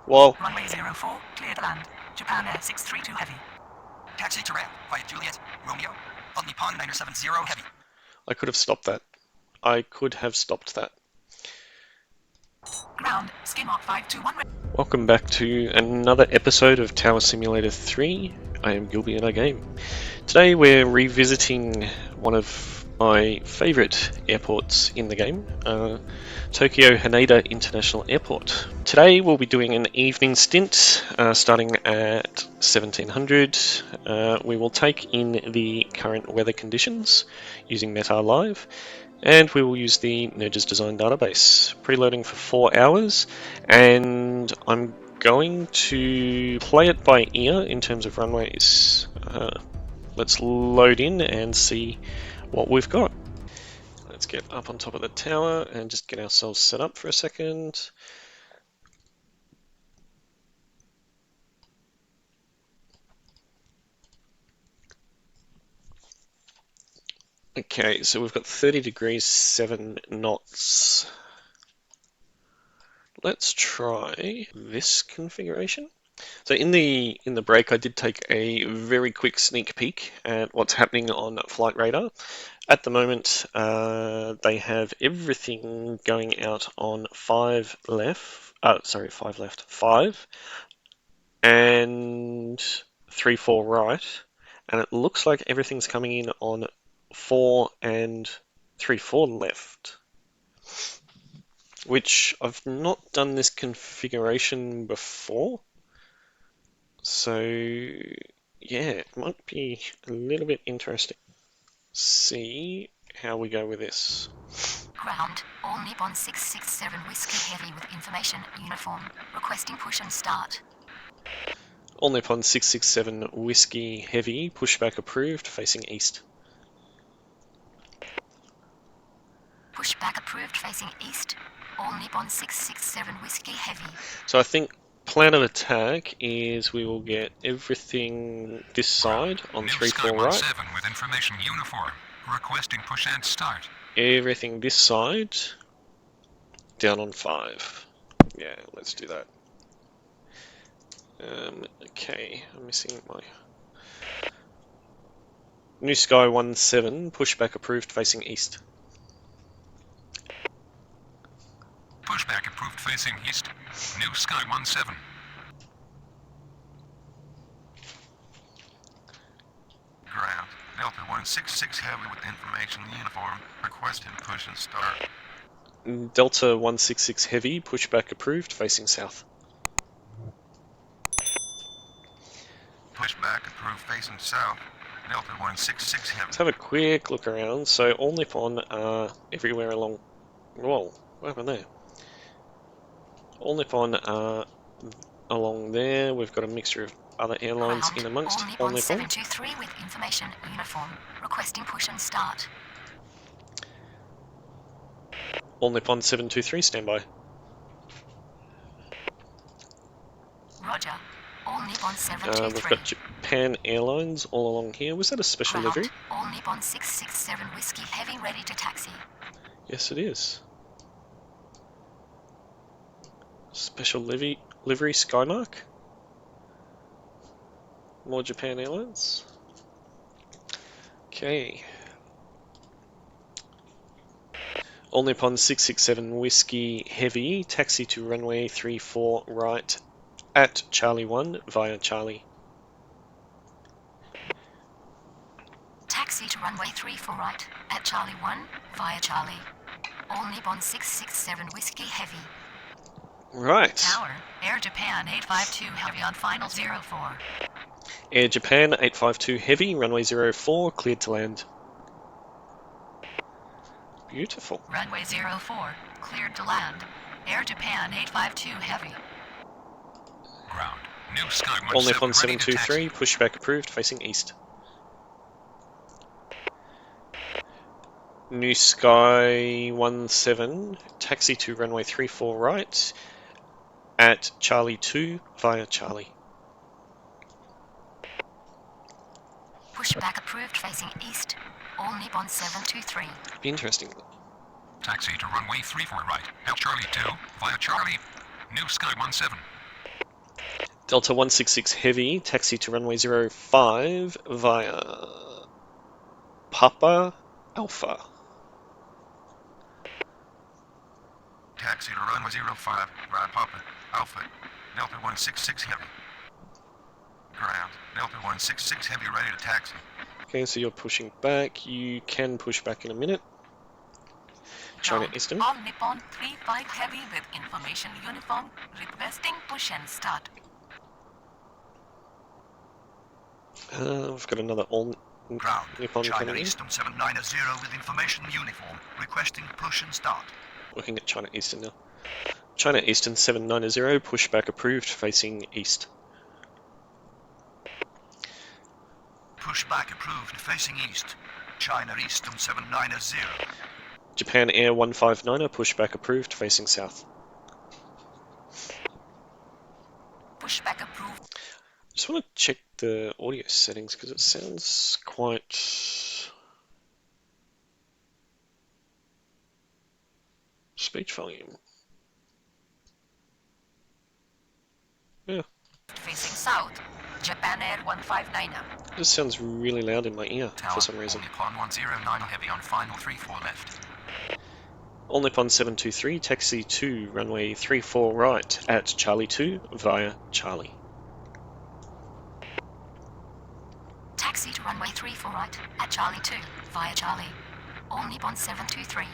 Well, Runway 04, clear to land. Japan Air 632 Heavy. Taxi to ramp via Juliet, Romeo, All Nippon 970 Heavy. I could have stopped that. I could have stopped that. Ground, Skinmark 521. Welcome back to another episode of Tower Simulator 3. I am Gilby and I game. Today we're revisiting one of my favourite airports in the game, Tokyo Haneda International Airport. Today we'll be doing an evening stint starting at 1700. We will take in the current weather conditions using Metar Live, and we will use the Nerges Design database. Preloading for 4 hours, and I'm going to play it by ear in terms of runways. Let's load in and see what we've got. Let's get up on top of the tower and just get ourselves set up for a second. Okay, so we've got 30 degrees, 7 knots. Let's try this configuration. So in the break, I did take a very quick sneak peek at what's happening on Flight Radar. At the moment, they have everything going out on 5 and 3-4 right, and it looks like everything's coming in on 4 and 3-4 left. Which I've not done this configuration before. So, yeah, it might be a little bit interesting. See how we go with this. Ground, All Nippon 667 Whiskey Heavy with information uniform. Requesting push and start. All Nippon 667 Whiskey Heavy, pushback approved, facing east. Pushback approved, facing east. All Nippon 667 Whiskey Heavy. So I think plan of attack is we will get everything this side on 3-4 right. With information uniform. Requesting push and start. Everything this side down on 5. Yeah, let's do that. Okay, I'm missing my New Sky 17, pushback approved, facing east. Pushback approved facing east. New Sky 17. Ground. Delta 166 Heavy with information uniform. Requesting push and start. Delta 166 Heavy, pushback approved, facing south. Pushback approved facing south. Delta 166 Heavy. Let's have a quick look around. So All Nippon are everywhere along... Whoa, what happened there? All Nippon are along there. We've got a mixture of other airlines in amongst All Nippon. 723 with information uniform. Requesting push and start. All Nippon 723, standby. Roger. All Nippon 723. We've got Japan Airlines all along here. Was that a special Ground, livery? All Nippon 667 Whiskey Heavy ready to taxi. Yes, it is. Special livery Skymark. More Japan Airlines. Okay. All Nippon 667 Whiskey Heavy, taxi to runway 34 right at Charlie 1 via Charlie. Taxi to runway 34 right at Charlie 1 via Charlie. All Nippon 667 Whiskey Heavy. Right. Tower, Air Japan 852 Heavy on final 04. Air Japan 852 Heavy, runway 04, cleared to land. Beautiful. Runway 04, cleared to land. Air Japan 852 Heavy. Ground. New Sky 17 All Nippon ready to 723, taxi. pushback approved, facing east. New Sky 17, taxi to runway 34 right at Charlie 2 via Charlie. Pushback approved facing east. All Nippon 723. Interesting. Taxi to runway 34 right. At Charlie 2 via Charlie. New Sky 17. Delta 166 Heavy, taxi to runway 05 via Papa Alpha. Taxi to runway 05 via Papa Alpha. Delta 166 Heavy. Ground. Delta 166 Heavy ready to taxi. Okay, so you're pushing back. You can push back in a minute. China Eastern. On Nippon 35 Heavy with information uniform, requesting push and start. We've got another all Ground. Nippon China coming in. Eastern 790 with information uniform, requesting push and start. Looking at China Eastern now. China Eastern 790, pushback approved, facing east. Pushback approved, facing east. China Eastern 790. Japan Air 159, pushback approved, facing south. Pushback approved. Just want to check the audio settings because it sounds quite speech volume. Yeah, Facing south. Japan Air 159. it just sounds really loud in my ear for some reason. Nippon 109 Heavy on final 34 left. All Nippon 723, taxi to runway 34 right at Charlie 2 via Charlie. Taxi to runway 34 right at Charlie 2 via Charlie. All Nippon 723.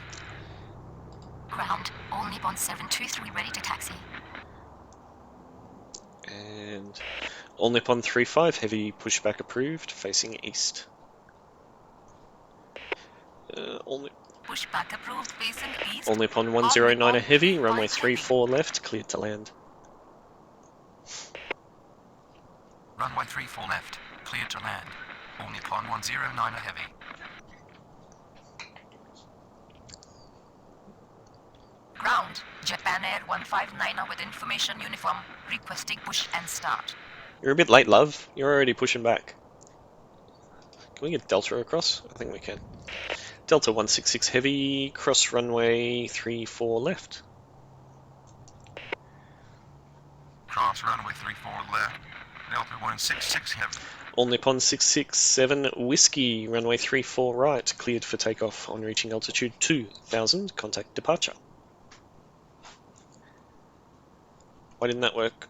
Ground. All Nippon 723 ready to taxi. And All Nippon 35 Heavy, pushback approved, facing east. Pushback approved, facing east. All Nippon 109 Heavy, runway 34 left, cleared to land. Runway 34 left, cleared to land. All Nippon 109 Heavy. Ground. Japan Air 159 with information uniform, requesting push and start. You're a bit late, love. You're already pushing back. Can we get Delta across? I think we can. Delta 166 Heavy, cross runway 34 left. Cross runway 34 left. Delta 166 Heavy. All Nippon 667 Whiskey, runway 34 right, cleared for takeoff on reaching altitude 2000, contact departure. Why didn't that work?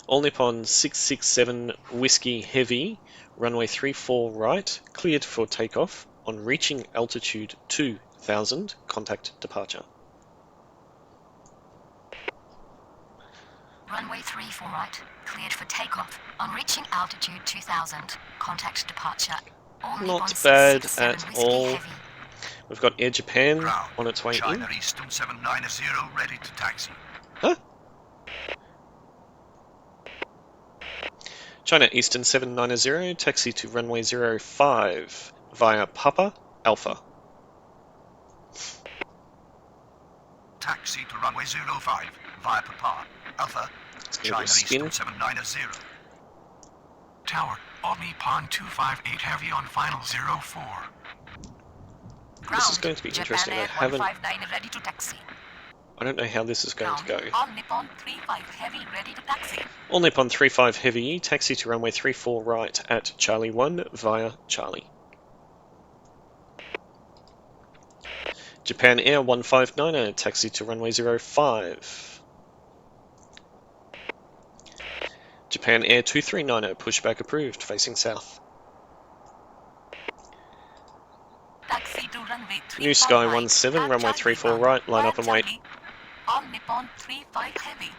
All Nippon 667 Whiskey Heavy, runway 34 right, cleared for takeoff on reaching altitude 2000, contact departure. Runway 34 right, cleared for takeoff. On reaching altitude 2000, contact departure. All Nippon Not bad 667 at Whiskey all. Heavy. We've got Air Japan Ground. on its way China in. Eastern 790 ready to taxi. Huh? China Eastern 790, taxi to runway 05 via Papa Alpha. Taxi to runway 05 via Papa Alpha. It's going to China be a spin. Eastern 790. Tower, All Nippon 258 Heavy on final 04. This is going to be Japan interesting. I Air haven't. 159 ready to taxi. I don't know how this is going to go. All Nippon 35 Heavy ready to taxi. All Nippon 35 Heavy, taxi to runway 34 right at Charlie 1 via Charlie. Japan Air 159, taxi to runway 05. Japan Air 239, pushback approved, facing south. Taxi to runway 34 New Sky right 17, at runway Charlie 34 1 right, line via up and wait. Charlie. All Nippon 35 Heavy.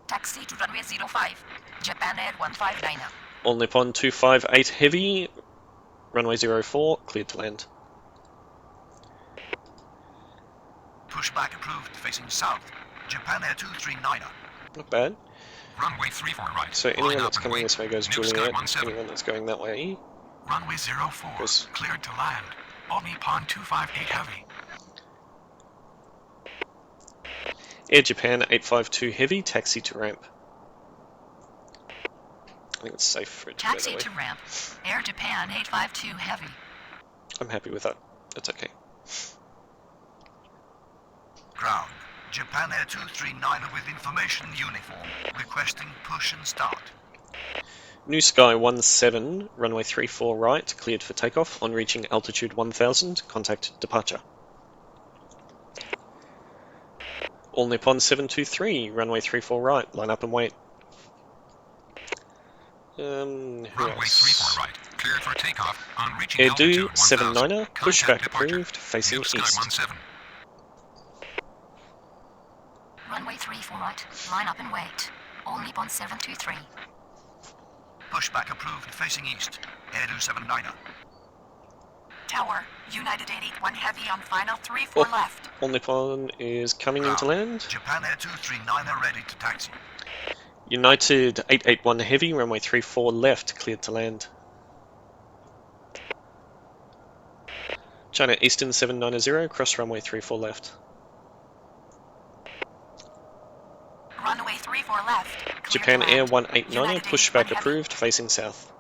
Taxi to runway 05. Japan Air 159. All Nippon 258 Heavy, runway 04, cleared to land. Pushback approved, facing south. Japan Air 239. Not bad. Runway 34 right. So anyone Line up that's and coming wait. this way goes New Sky Juliet, 17. anyone that's going that way Runway 04, goes... cleared to land. All Nippon 258 Heavy. Air Japan 852 Heavy, taxi to ramp. I think it's safe for it to go Taxi that to way. ramp. Air Japan 852 Heavy. I'm happy with that. That's okay. Ground. Japan Air 239 with information uniform. Requesting push and start. New Sky 17, runway 34 right, cleared for takeoff. On reaching altitude 1000, contact departure. All Nippon 723, runway 34 right, line up and wait. Who Runway else? 34 right, cleared for takeoff. On reaching Airdo altitude 79er, 1000. pushback Contact departure. approved, facing New Sky east. 17. Runway 34 right. Line up and wait. All Nippon 723. Pushback approved, facing east. Airdo 79er. Tower, United 881 heavy on final 34 Oh. left. All Nippon is coming into land. Japan Air 239 are ready to taxi. United 881 heavy, runway 34 left, cleared to land. China Eastern 790, cross runway 34 left. Runway 34 left. Clear Japan to Air land. 189, United pushback 881 heavy. approved, facing south.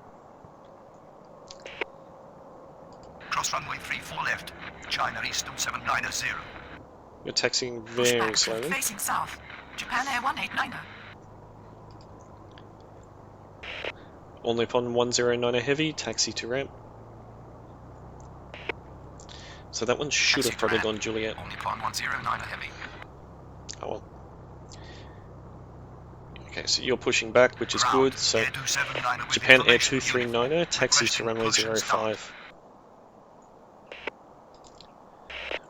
Cross runway 34 left. China Eastern 790. You're taxiing very Pushback slowly. facing south. Japan Air 189. All Nippon 109 heavy, taxi to ramp. So that one should Taxi have to probably ramp. gone Juliet. All Nippon 109 heavy. Oh well. Okay, so you're pushing back, which is Ground. good. So Air 279 with Japan Air information 239, uniform. taxi to Requesting runway push and start. 05.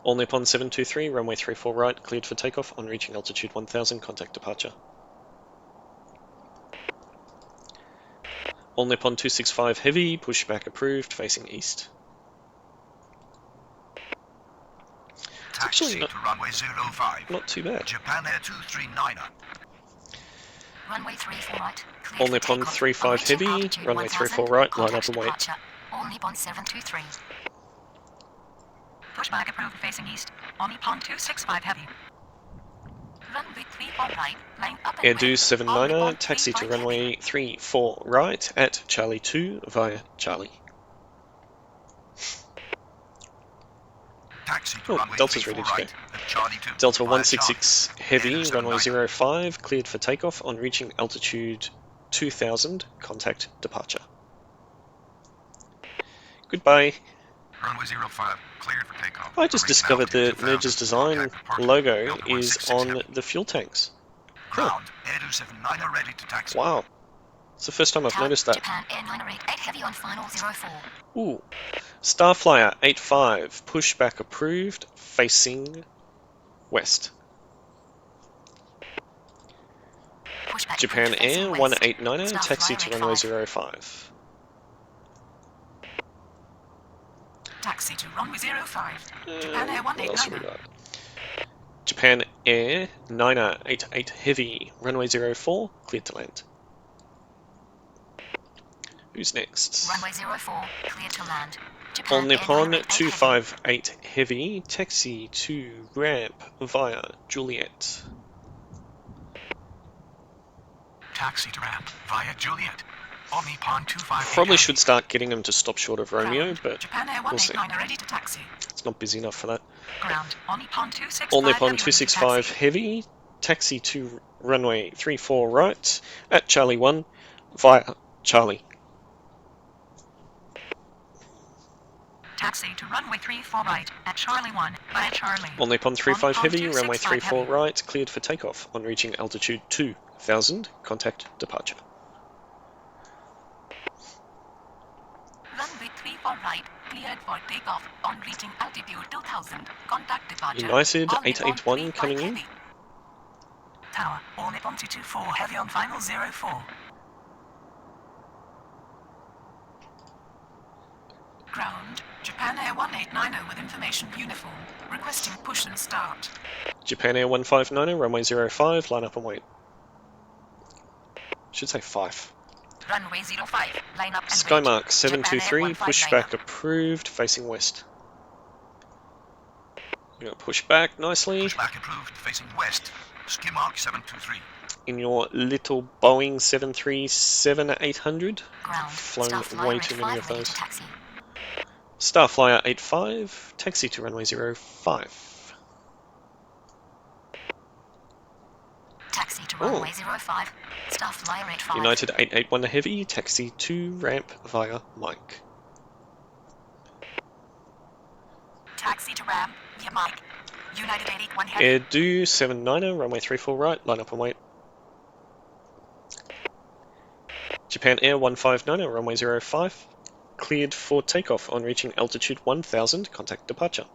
All Nippon 723, runway 34 right, cleared for takeoff. On reaching altitude 1000, contact departure. All Nippon 265 heavy, pushback approved, facing east. Taxi actually to runway 05. Not too bad. Japan Air 239. Runway 34 right. Cleared All for Nippon takeoff. 35 On reaching heavy, altitude runway 1000, 34 right, line up contact and wait. departure. All Nippon 723. Pushback approved facing east. On Nippon 265 heavy. Runway 34 right. Line up and Airdo wait. 79er, taxi to 35 runway 34 right at Charlie 2 via Charlie. Taxi to Oh, runway Delta's 34 ready to go. right. At Charlie 2. Delta via 166 Charlie. heavy, Air runway 279. 05, cleared for takeoff. On reaching altitude 2000, contact departure. Goodbye. Runway 05. Cleared for takeoff. I just Reaching discovered altitude that 2000. Merge's design Contact departure. logo Delta is 166 on heavy. the fuel tanks. Cool. Ground. Air 279 are ready to taxi. Wow. It's the first time I've Tower, noticed that. Japan Air 988 heavy on final 04. Ooh. Starflyer 85, pushback approved, facing west. Pushback Japan approved, facing Air west. 189, Starflyer taxi to runway 85. 05. Taxi to runway 05. Japan Air What else have we 189. got? Japan Air 988 heavy, runway 04, cleared to land. Who's next? Runway 04, clear to land. All Japan Air Nippon 988 heavy. 258 heavy, taxi to ramp via Juliet. Taxi to ramp via Juliet. All Nippon 25. Probably should start getting them to stop short of Romeo, but Japan Air we'll see. 189 are ready to taxi. It's not busy enough for that. Ground. On Nippon 265 All Nippon heavy, ready to 265 taxi. heavy, taxi to runway 34 right at Charlie 1 via Charlie. Taxi to runway 34 right at Charlie 1 via Charlie. All Nippon 35 Nippon heavy, 265 runway 34 heavy. right, cleared for takeoff. On reaching altitude 2000, contact departure. Runway 34 right, cleared for takeoff. On reaching altitude 2000, contact departure. United All Nippon 881 35 coming in. heavy. Tower, all Nippon 224 heavy on final 04. Ground, Japan Air 189 with information uniform. Requesting push and start. Japan Air 159, runway 05, line up and wait. Should say 5. Runway 05, line up and Skymark wait. 723, Japan Air pushback approved, facing west. You're going to push back nicely Pushback approved, facing west. Skymark 723. in your little Boeing 737-800. Ground, Flown Starflyer way too many 85 of ready those. to taxi. Starflyer 85, taxi to runway 05. Runway 05. Staff flyer rate 5. United 881 Heavy, taxi to ramp via Mike. Taxi to ramp via Mike. United 881 Heavy. Air Do 79er, runway 34 right, line up and wait. Japan Air 159er, runway 05, cleared for takeoff on reaching altitude 1000, contact departure.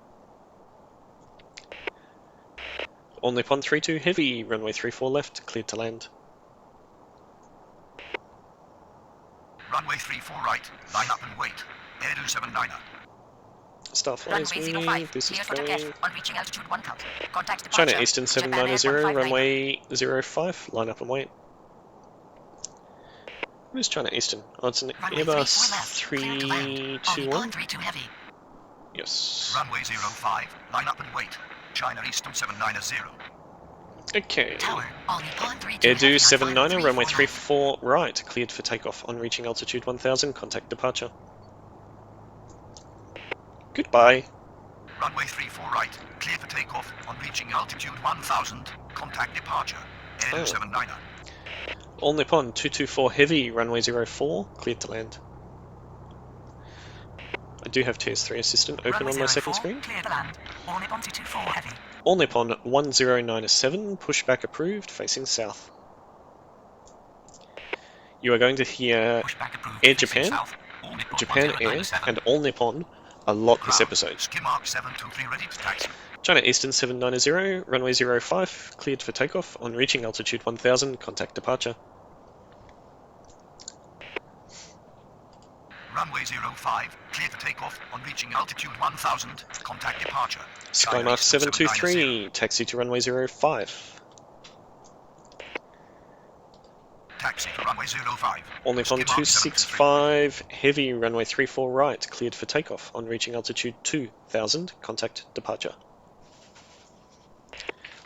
All Nippon 32 Heavy, runway 34 left, cleared to land. Runway 34 right, line up and wait. Air 279er. Starflies Runway me, 05. this is Clear for going. takeoff on reaching altitude 1000. Contact departure. China Eastern Japan Air 790, 159er. runway 05, line up and wait. Where's China Eastern? Oh, it's an Runway Airbus 34 left. Clear to land. Only 321. 32 Heavy. Yes. Runway 05, line up and wait. China Eastern 790. Okay. Tower. Only 32 Air Do Heavy on 79er, final runway 34 34 right, cleared for takeoff on reaching altitude 1000, contact departure. Goodbye. Runway 34 right, clear for takeoff on reaching altitude 1000, contact departure. Air 279er. All Nippon 224 Heavy, runway 04, cleared to land. I do have TS3 Assistant open Runway on my second 04, screen. Clear to land. All Nippon 224 Heavy. All Nippon 1097, pushback approved, facing south. You are going to hear Pushback approved. Air facing Japan, south. All Nippon Japan Air, 1097. and All Nippon a lot this Ground. episode. Ski mark 723 ready to taxi. China Eastern 790, runway 05, cleared for takeoff on reaching altitude 1000, contact departure. Runway 05, clear for takeoff on reaching altitude 1000, contact departure. China Skymark Eastern 723, taxi to runway 05. Taxi to runway 05. All Nippon Ski mark 265, heavy, runway 34 right, cleared for takeoff on reaching altitude 2000, contact departure.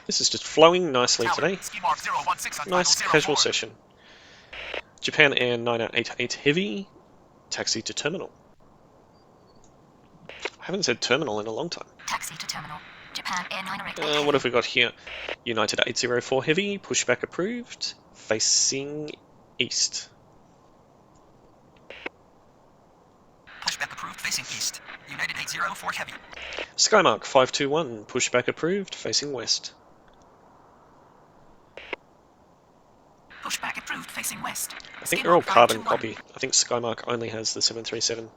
This is just flowing nicely today. Ski mark 016 on Nice final casual 04. session. Japan Air 988 heavy, taxi to terminal. I haven't said terminal in a long time. Taxi to terminal. Japan Air 988. What have we got here? United 804 heavy, pushback approved, facing east. Pushback approved facing east. United 804 heavy. Skymark 521, pushback approved, facing west. Pushback approved facing west. I think they're all carbon copy. I think Skymark only has the 737.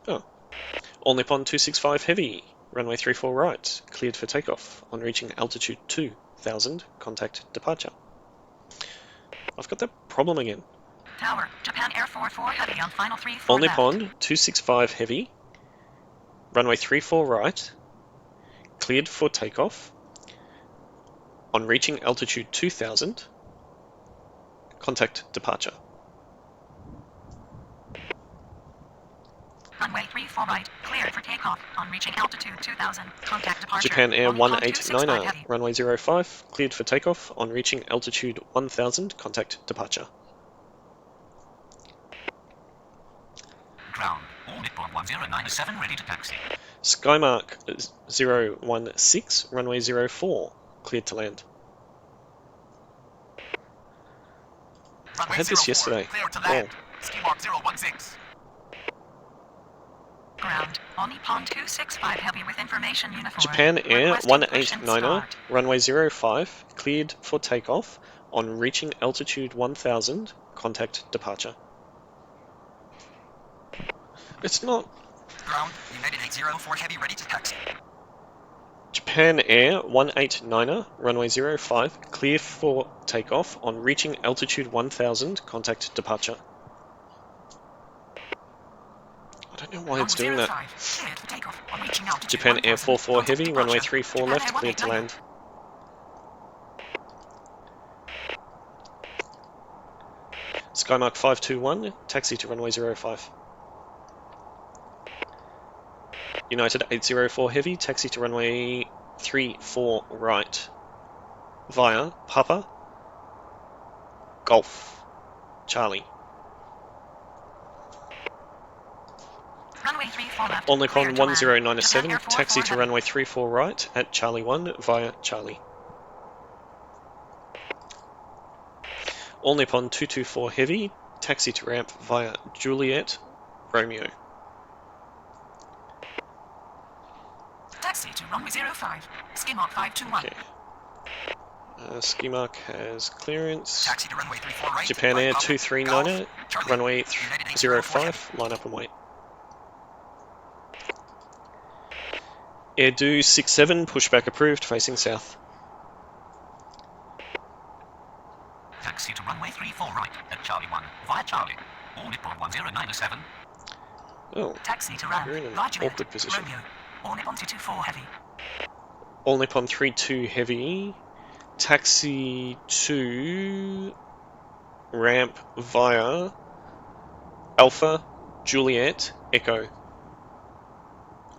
Oh. All Nippon 265 heavy, runway 34 right, cleared for takeoff on reaching altitude 2000, contact departure. I've got that problem again. Tower. Japan Air 44 Heavy on final 34 All left. Nippon 265 heavy, runway 34 right, cleared for takeoff on reaching altitude 2000, contact departure. Runway 34 right, cleared for takeoff on reaching altitude 2000. Contact departure. Japan Air All Nippon 265 189er, Heavy. runway 05, cleared for takeoff on reaching altitude 1000, contact departure. Ground. All Nippon 1097 ready to taxi. Skymark 016, runway 04, cleared to land. Runway had this 04, yesterday. Clear to land. Ski mark 016. Ground. All Nippon 265 Heavy with information uniform. Japan Air Requesting push and 189er, start. runway 05, cleared for takeoff on reaching altitude 1000, contact departure. It's not. Ground. United 804 heavy ready to taxi. Japan Air 189er, runway 05, clear for takeoff on reaching altitude 1000, contact departure. I don't know why it's doing that. Cleared for takeoff on reaching altitude Japan Air 1000. 44 heavy, Contact runway departure. 34 Japan left, Air cleared to 189er. land. Skymark 521, taxi to runway 05. United 804 heavy, taxi to runway 34 right. Via Papa Golf Charlie. Runway 34 left. All Nippon Cleared to land. 1097, Japan Air 44 taxi to heavy. runway 34 right at Charlie 1 via Charlie. All Nippon 224 Heavy, taxi to ramp via Juliet, Romeo. Taxi to runway 05. Ski mark 521. Okay. Ski mark has clearance. Taxi to runway 34 right. Japan Air Right, 239er, Charlie. runway United 804 heavy. 05, line up and wait. Air do 67, pushback approved, facing south. Taxi to runway 34 right at Charlie 1 via Charlie. All Nippon 1097. Oh, Taxi to ramp. you're in an via Juliet, awkward position. Romeo. All Nippon 224 heavy. All Nippon 32 Heavy, taxi to ramp via Alpha, Juliet, Echo.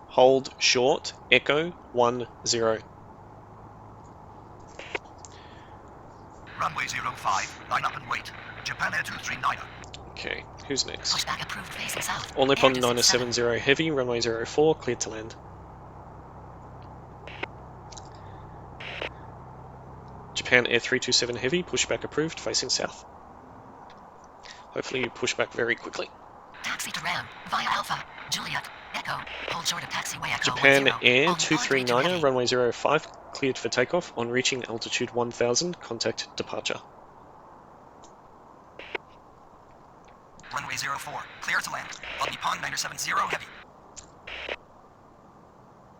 Hold short, Echo 10. Runway 05, line up and wait. Japan Air 239er. Okay, who's next? Pushback approved facing south. All Nippon Air to 67. 970 Heavy, runway 04, cleared to land. Japan Air 327 Heavy, pushback approved, facing south. Hopefully you push back very quickly. Taxi to ramp via Alpha, Juliet, Echo. Hold short of taxiway Echo Japan 10. Air On 239er, heavy. runway 05, cleared for takeoff. On reaching altitude 1000, contact departure. Runway 04, clear to land. On Nippon 970 heavy.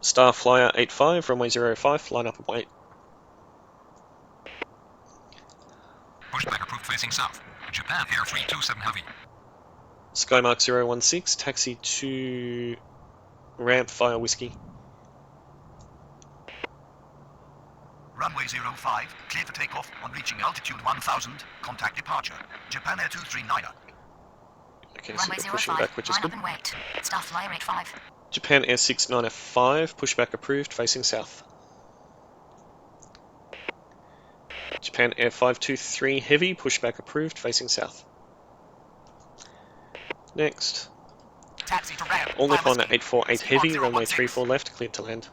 Star Flyer 85, runway 05, line up and wait. Pushback approved facing south. Japan Air 327 heavy. Skymark 016, taxi to ramp via Whiskey. Runway 05, clear for takeoff. On reaching altitude 1000, contact departure. Japan Air 239er. Okay, so Runway you're pushing 05, back, which is line good. up and wait. Star Flyer 85. Japan Air 695, pushback approved, facing south. Japan Air 523 Heavy, pushback approved, facing south. Next. Taxi to ramp. All via Nippon Whiskey. 848 Ski Heavy, mark runway 016. 34 left, cleared to land.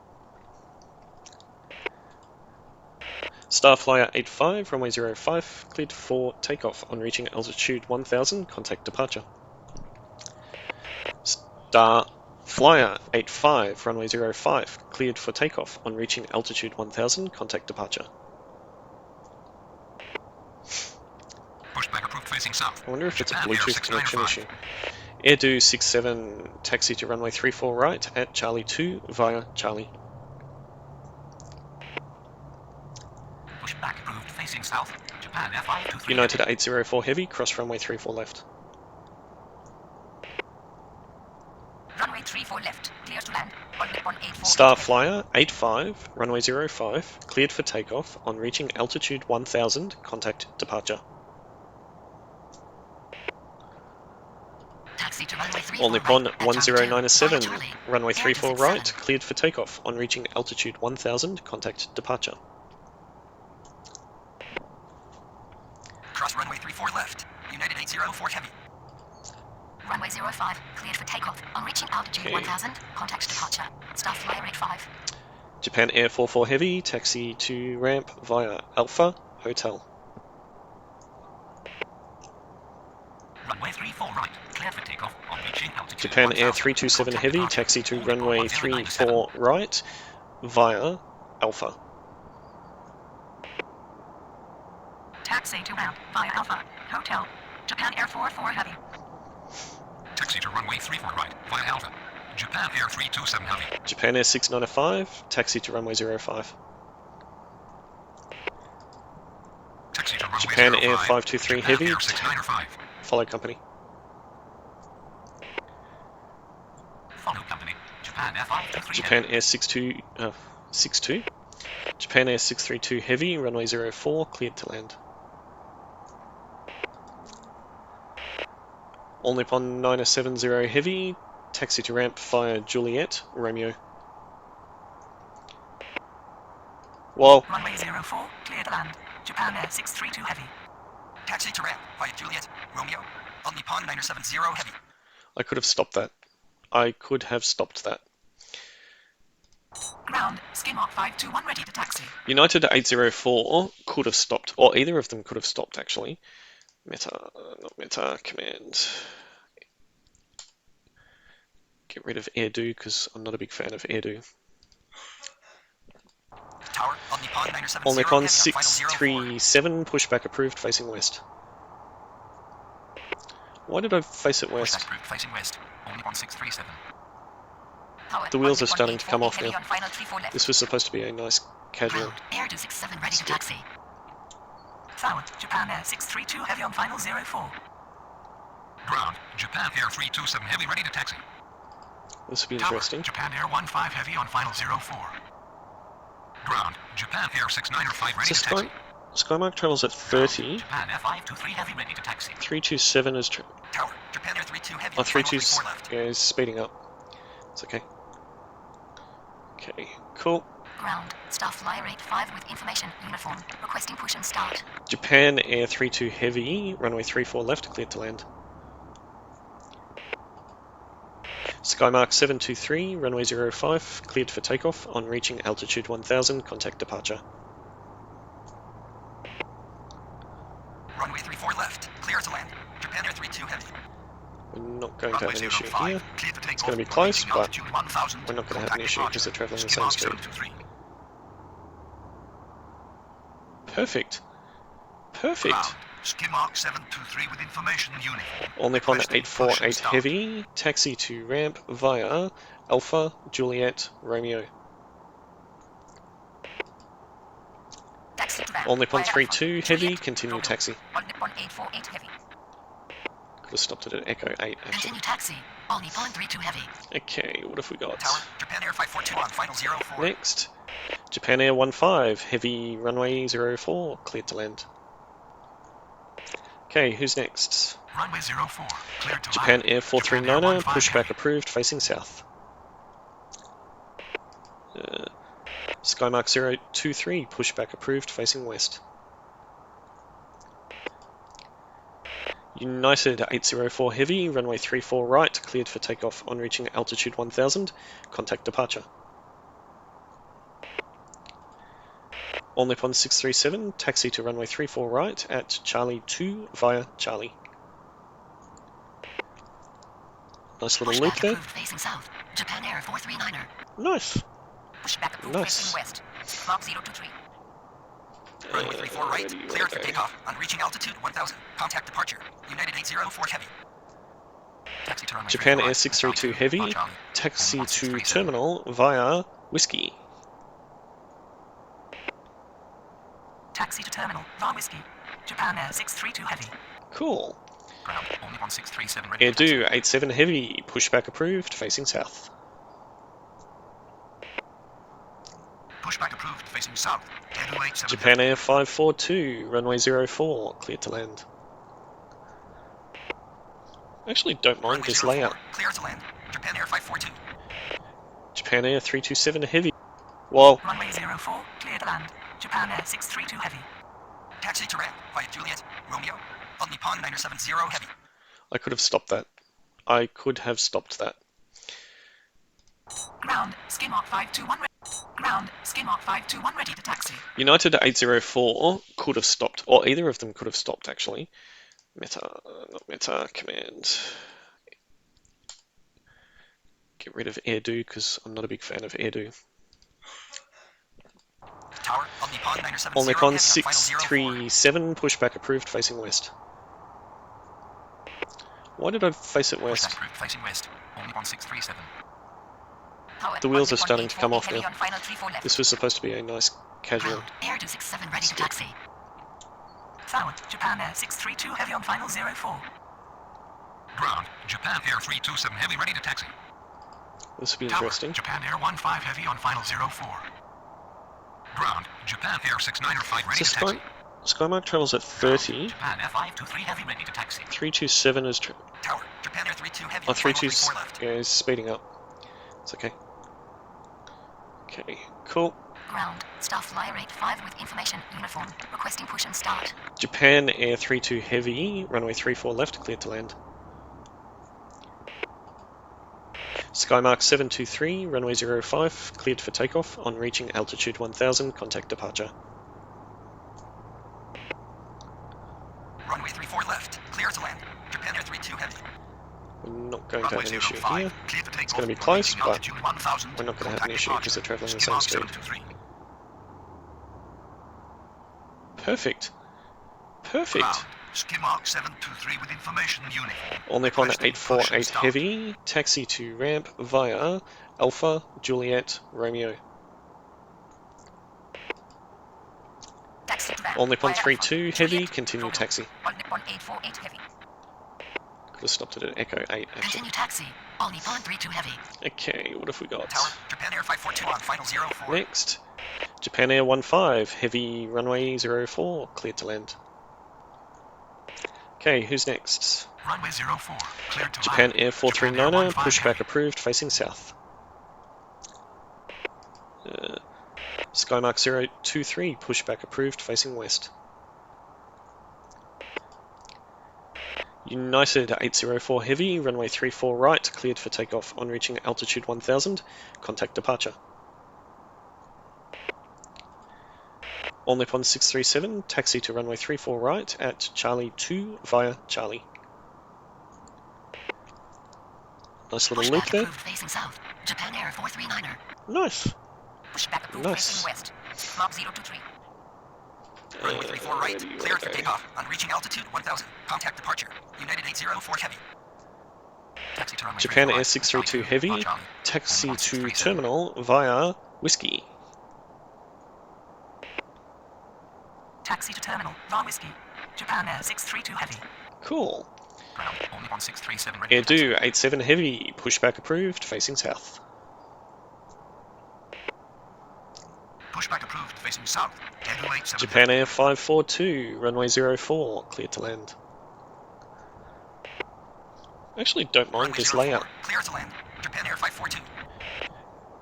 Star Flyer 85, runway 05, cleared for takeoff. On reaching altitude 1000, contact departure. Star Flyer 85, runway 05, cleared for takeoff. On reaching altitude 1000, contact departure. Pushback approved facing south. I wonder if it's a Japan Air Bluetooth connection 695. issue. Air do 67, taxi to runway 34 right at Charlie 2 via Charlie. Pushback approved facing south. Japan Air 523. United 804 Heavy, cross runway 34 left. Runway 34 left. Clear to land. On Nippon 84. Star Flyer 85, runway 05, cleared for takeoff. On reaching altitude 1000, contact departure. Taxi to runway 34 All Nippon right at Charlie 2 1097, via Charlie. runway Air to 34 67. right, cleared for takeoff. On reaching altitude 1000, contact departure. Cross runway 34 left. United 804 heavy. Runway 05, cleared for takeoff. On reaching altitude Okay. 1000, contact departure. Star Flyer 85. Japan Air 44 Heavy, taxi to ramp via Alpha, Hotel. Runway 34 right. Clear for takeoff. On reaching altitude. Japan Air 1000, 327 contact Heavy, departure. taxi to All Nippon runway 1097. 34 right via Alpha. Taxi to ramp via Alpha. Hotel. Japan Air 44 heavy. Taxi to runway 34 right via Alpha. Japan Air 327 heavy. Japan Air 695, taxi to runway 05. Taxi to runway Japan 05. Air 523 Japan Heavy, Air 695. follow company. Follow company. Japan Air 523 Japan heavy. Air 62. Japan Air 632 Heavy, runway 04, cleared to land. All Nippon 970 Heavy, taxi to ramp via Juliet, Romeo. Whoa, Runway 04. Clear to land. Japan Air 632 heavy. Taxi to ramp via Juliet, Romeo. On Nippon 970 heavy. I could have stopped that. I could have stopped that. Ground. Skin mark 521 ready to taxi. United 804 could have stopped, or either of them could have stopped actually. not meta, command. Get rid of air-do because I'm not a big fan of air-do. Tower, Omnipod 970, Omnipod heavy on final 637, pushback approved, facing west. Why did I face it 04. west? Pushback approved, facing west. Omnipod 637. Tower, The wheels are Omnipod starting to come 848 off heavy now. on final 34 left. This was supposed to be a nice casual. Ground, Air 267 ready to Skip. taxi. Tower, Japan Air 632 heavy on final 04. Ground, Japan Air 327 heavy ready to taxi. This will be Tower, interesting. Japan Air 15 heavy on final 04. Ground, Japan Air 695 ready So to taxi. Skymark travels at 30. Japan Air 523 heavy ready to taxi. 327 is... Tower, Japan Air 32 heavy Oh, on final 32 34 left. is speeding up. It's okay. Okay, cool. Ground, staff flyer rate 5 with information, uniform, requesting push and start. Japan Air 32 heavy, runway 34 left, cleared to land. Skymark 723, runway 05, cleared for takeoff. On reaching altitude 1000, contact departure. Runway 34 left, clear to land. Japan Air 32 heavy. We're not going to have an issue 05, here. clear to take It's going to off. be close, Reaching but altitude 1000, we're not going to have an contact issue because they're traveling the same Skymark speed. 723. Perfect. Perfect. Ground, Skymark 723 with information uniform. Omnipod Requesting push and 848 start. heavy, taxi to ramp via Alpha, Juliet, Romeo. Taxi to ramp. Omnipod via 32 Alpha, heavy, Juliet, continue Romeo. taxi. Omnipod 848 heavy. Could have stopped it at Echo 8 actually. Continue taxi. Omnipod 32 heavy. Okay, what have we got? Tower, Japan Air 542 on final 04. Next, Japan Air 15 heavy, runway 04, cleared to land. Okay, who's next? Runway 04, clear to Japan land. Air 439er, 15 pushback heavy. approved, facing south. Skymark 023, pushback approved, facing west. United 804 heavy, runway 34 right, cleared for takeoff. On reaching altitude 1000, contact departure. Omnipod 637, taxi to runway 34 right at Charlie 2 via Charlie. Nice little loop Pushback there. approved facing south. Japan Air 439er. Nice. Pushback approved Nice. facing west. Clock 023. Runway 34 right, Ready, cleared for ready. takeoff. On reaching altitude 1000, contact departure. United 804 heavy. Taxi to runway Japan 34 Air right, 632 Charlie, heavy, Charlie. taxi Omnipod to 637. terminal via Whiskey. Taxi to terminal. Via whiskey. Japan Air 632 heavy. Cool. Ground, Omnipod 637 ready Air to taxi. Do 87 heavy, pushback approved, facing south. Pushback approved, facing south. Air 287 Japan Air 542, runway 04, cleared to land. I actually don't mind Runway this 04, layout. clear to land. Japan Air 542. Japan Air 327 heavy. Well, Runway 04, clear to land. Japan Air 632 heavy. Taxi to ramp via Juliet, Romeo. Omnipod 970 heavy. I could have stopped that. I could have stopped that. Ground, Skymark 521 ready. Ground, Skymark 521 ready to taxi. United 804 could have stopped, or either of them could have stopped actually. Not meta, command. Get rid of air-do because I'm not a big fan of air-do. Tower, Omnipod 970 Omnipod heavy on final 04. 637, pushback approved, facing west. Why did I face it west? Pushback approved, facing west. Omnipod 637. Tower, The wheels are Omnipod starting to come 848 off heavy now. on final 34 left. This was supposed to be a nice casual. Ground, Air 267 ready to taxi. Tower, Japan Air 632 heavy on final 04. Ground, Japan Air 327 heavy ready to taxi. This will be Tower, interesting. Japan Air 15 heavy on final 04. Ground, Japan Air 695 ready So to taxi. Skymark travels at 30. Japan Air 523 heavy ready to taxi. 327 is... Tower, Japan Air 32 heavy Oh, on final 32 34 left. is speeding up. It's okay. Okay, cool. Ground, staff flyer rate 5 with information, uniform, requesting push and start. Japan Air 32 heavy, runway 34 left, cleared to land. Skymark 723, runway 05, cleared for takeoff. On reaching altitude 1000, contact departure. Runway Runway 34 left. Clear to land. Japan Air 32 heavy. We're not going to Runway have an issue 05. here. Clear to take It's going to off. be close, Reaching but altitude 1000. we're not going to have an Contact issue departure. because they're traveling the Ski same mark speed. 723. Perfect. Perfect. Ground. Ski mark 723 with information uniform. All Nippon Requesting push 848 and start. Heavy, taxi to ramp via Alpha, Juliet, Romeo. Taxi to ramp. All Nippon via 32 Alpha, Heavy, Juliet, continue Romeo. taxi. All Nippon 848 heavy. Could have stopped it at Echo 8 actually. Continue taxi. All Nippon 32 heavy. Okay, what have we got? Tower. Japan Air 542 on final 04. Next, Japan Air 15 Heavy, runway 04, cleared to land. Okay, who's next? Runway 04. Clear to Japan land. Air 439er, 15 pushback heavy. approved, facing south. Skymark 023, pushback approved, facing west. United 804 Heavy, runway 34 right, cleared for takeoff on reaching altitude 1000, contact departure. All Nippon 637, taxi to runway 34 right at Charlie 2 via Charlie. Nice little loop Pushback there. approved facing south. Japan Air 439er. Nice. Pushback approved Nice. facing west. Mark 023. Runway 34 right. Where do you Cleared for wanna go? takeoff. On reaching altitude 1000. Contact departure. United 804 heavy. Taxi to runway Japan 34 Air right. 632 Charlie 2, Heavy, Charlie. taxi Runway to 637. terminal via Whiskey. Taxi to terminal. Var Whiskey. Japan Air 632 heavy. Cool. Ground. Only 1637 ready. Air for taxi. Do 87 Heavy, pushback approved, facing south. Pushback approved. Facing south. Air 287. Japan Air 542, runway 04, cleared to land. I actually don't mind Runway this 04. layout. Clear to land. Japan Air 542.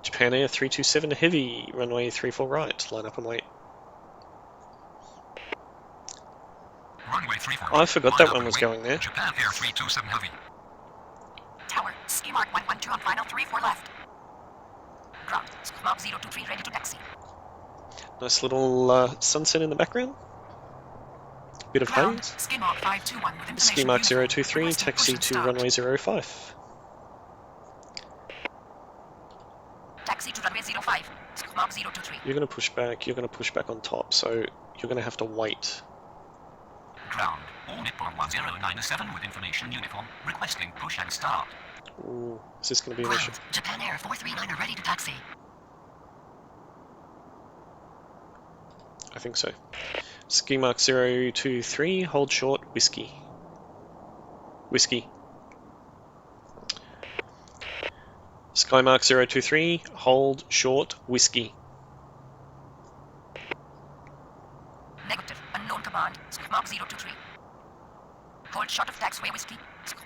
Japan Air 327 Heavy, runway 34 right, line up and wait. Runway 34 I right. forgot Line that up one and was wait. going there. Japan Air 327 heavy. Tower. Ski mark 112 on final 34 left. Ground. Mark 023 ready to taxi. Nice little sunset in the background. Bit of Ground. haze. Ski mark 521 with information. Ski Mark uniform. 023, Requesting taxi push and to start. runway 05. Taxi to runway 05. Mark 023. You're going to push back on top, so you're going to have to wait. Ground. All Nippon 1097 with information uniform. Requesting push and start. Ooh, is this going to be an issue? Ground. Japan Air 439er ready to taxi. I think so. Ski Mark 023, hold short, Whiskey. Whiskey. Skymark 023, hold short, Whiskey. Negative. Unknown command. Mark 023. Hold short of taxiway Whiskey.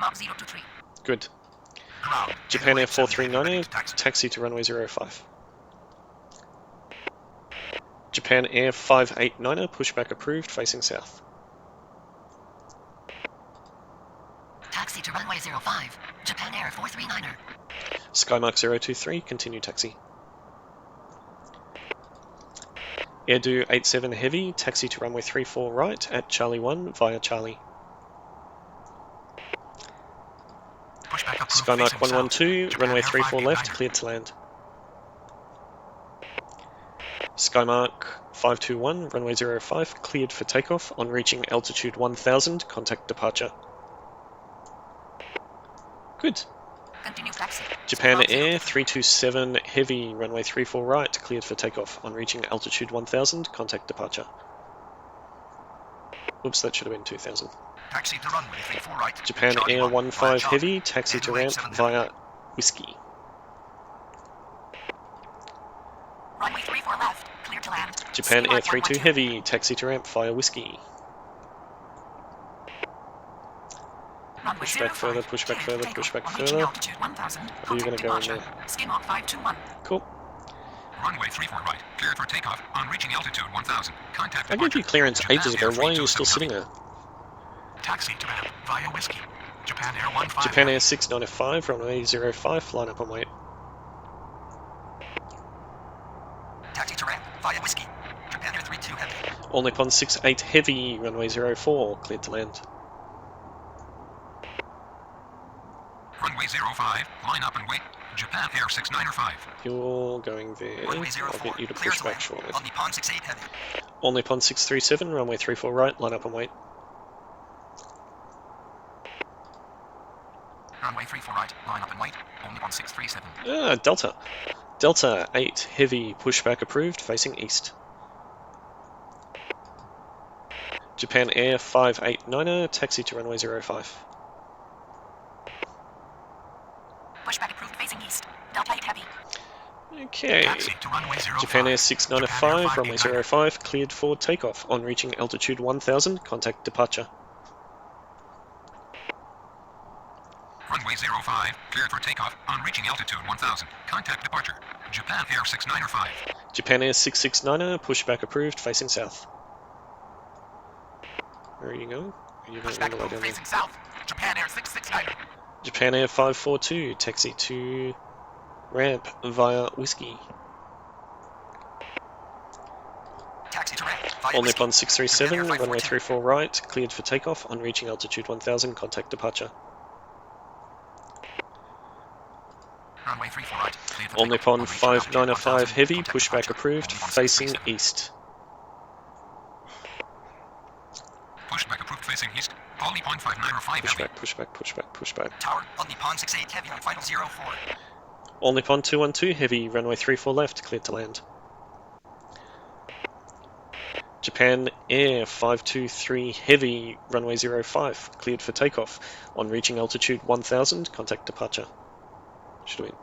Mark 023. Good. Ground. Japan Air 287 439, ready to taxi. taxi to runway 05. Japan Air 589er, pushback approved, facing south. Taxi to runway 05. Japan Air 439er. Skymark 023, continue taxi. Air Do 87 Heavy, taxi to runway 34 right at Charlie 1 via Charlie. Pushback approved. Skymark facing south. 112, Japan runway Air 34 left, 589er. cleared to land. Skymark 521, runway 05, cleared for takeoff on reaching altitude 1000, contact departure. Good. Continue taxi. Japan Mark Air 023. 327 Heavy, runway 34 right, cleared for takeoff on reaching altitude 1000, contact departure. Oops, that should have been 2000. Taxi to runway 34 right. Japan Charlie Air 1 15 via Charlie. Heavy, taxi Air to ramp 287 via Whiskey. Runway 34 left. Clear to land. Japan Ski Air mark 32 112. Heavy, taxi to ramp via Whiskey. Runway Push back 05. further, push back Cleared further, for push takeoff. back On reaching further. altitude 1000. Are you Contact going to go in departure. there? Ski mark 521. Cool. Runway 34 right. Cleared for takeoff. On reaching altitude 1000. Contact I gave you departure. clearance Japan ages Air ago, why are you still 327 sitting heavy. there? Taxi to ramp via Whiskey. Japan Air 15 Japan heavy. Air 695, runway 05, line up and wait. Taxi to ramp via Whiskey. Japan Air 32 heavy. All Nippon 68 Heavy, runway 04, cleared to land. Runway 05, line up and wait. Japan Air 695. You're going there. Runway I'll 04, get you to clear push to back land. shortly. All Nippon 68 Heavy. All Nippon 637, runway 34 right, line up and wait. Runway 34 right, line up and wait. All Nippon 637. Delta. Delta 8 Heavy, pushback approved, facing east. Japan Air 589er, taxi to runway 05. Pushback approved, facing east. Delta 8 Heavy. Okay. Taxi to runway 05. Japan Air 695, runway 05, cleared for takeoff. On reaching altitude 1000, contact departure. Runway 05, cleared for takeoff. On reaching altitude 1000, contact departure. Japan Air 695. Japan Air 669er, pushback approved, facing south. Where are you going? Are you going all Pushback the way approved, down there? facing south. Japan Air 669. Japan Air 542, taxi to ramp via Whiskey. Taxi to ramp. Via All Whiskey. Nippon 637, Japan Air runway 542. 34 right, cleared for takeoff. On reaching altitude 1000, contact departure. Runway 34 right, cleared for All takeoff. Nippon On reaching altitude 595 1000, heavy, contact pushback departure. approved, All Nippon facing 637. east. Pushback approved facing east. All Nippon 595 heavy. Pushback. Tower, All Nippon 68 Heavy on final 04. All Nippon 212 heavy, runway 34 left, cleared to land. Japan Air 523 heavy, runway 05, cleared for takeoff. On reaching altitude 1000, contact departure. Should have been.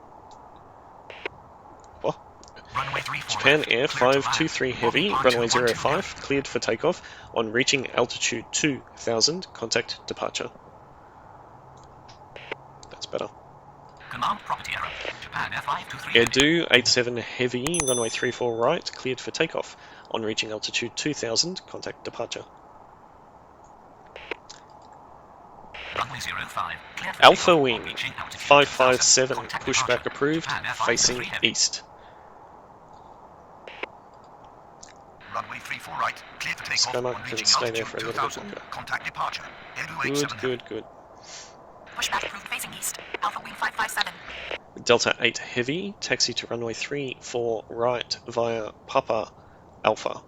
What? Runway 34 Japan left, Air cleared to land. 523 heavy, All Nippon runway 212 05, heavy. cleared for takeoff. On reaching altitude 2000, contact departure. That's better. Command property error. Japan Air 523 Air Do 87 heavy, runway 34 right, cleared for takeoff. On reaching altitude 2000, contact departure. Runway 05, cleared for Alpha takeoff. Wing On reaching altitude 557, 2000, contact pushback departure. approved, Japan Air facing 523 heavy. east. Runway 34 right, cleared for takeoff. Skymark On can reaching stay there altitude for a little bit 2000, longer. contact departure. Air Do 87 Good. Pushback approved, facing east. Alpha Wing 557. Delta 8 heavy, taxi to runway 34 right via Papa Alpha.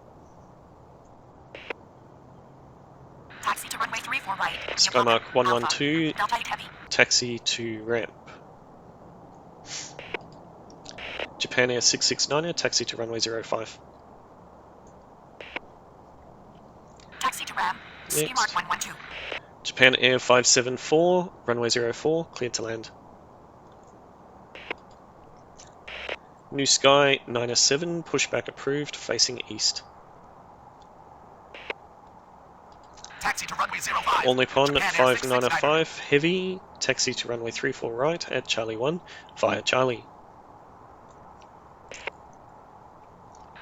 Taxi to runway 34 right. via Skymark Papa 112, Alpha. Delta 8 Heavy. taxi to ramp. Japan Air 669er, taxi to runway 05. Taxi to RAM. Next. Skymark 112. Japan Air 574, runway 04, cleared to land. New Sky 907, pushback approved, facing east. Taxi to runway 05. All Nippon Japan Air 669. 595 heavy, taxi to runway 34 right at Charlie 1 via Charlie.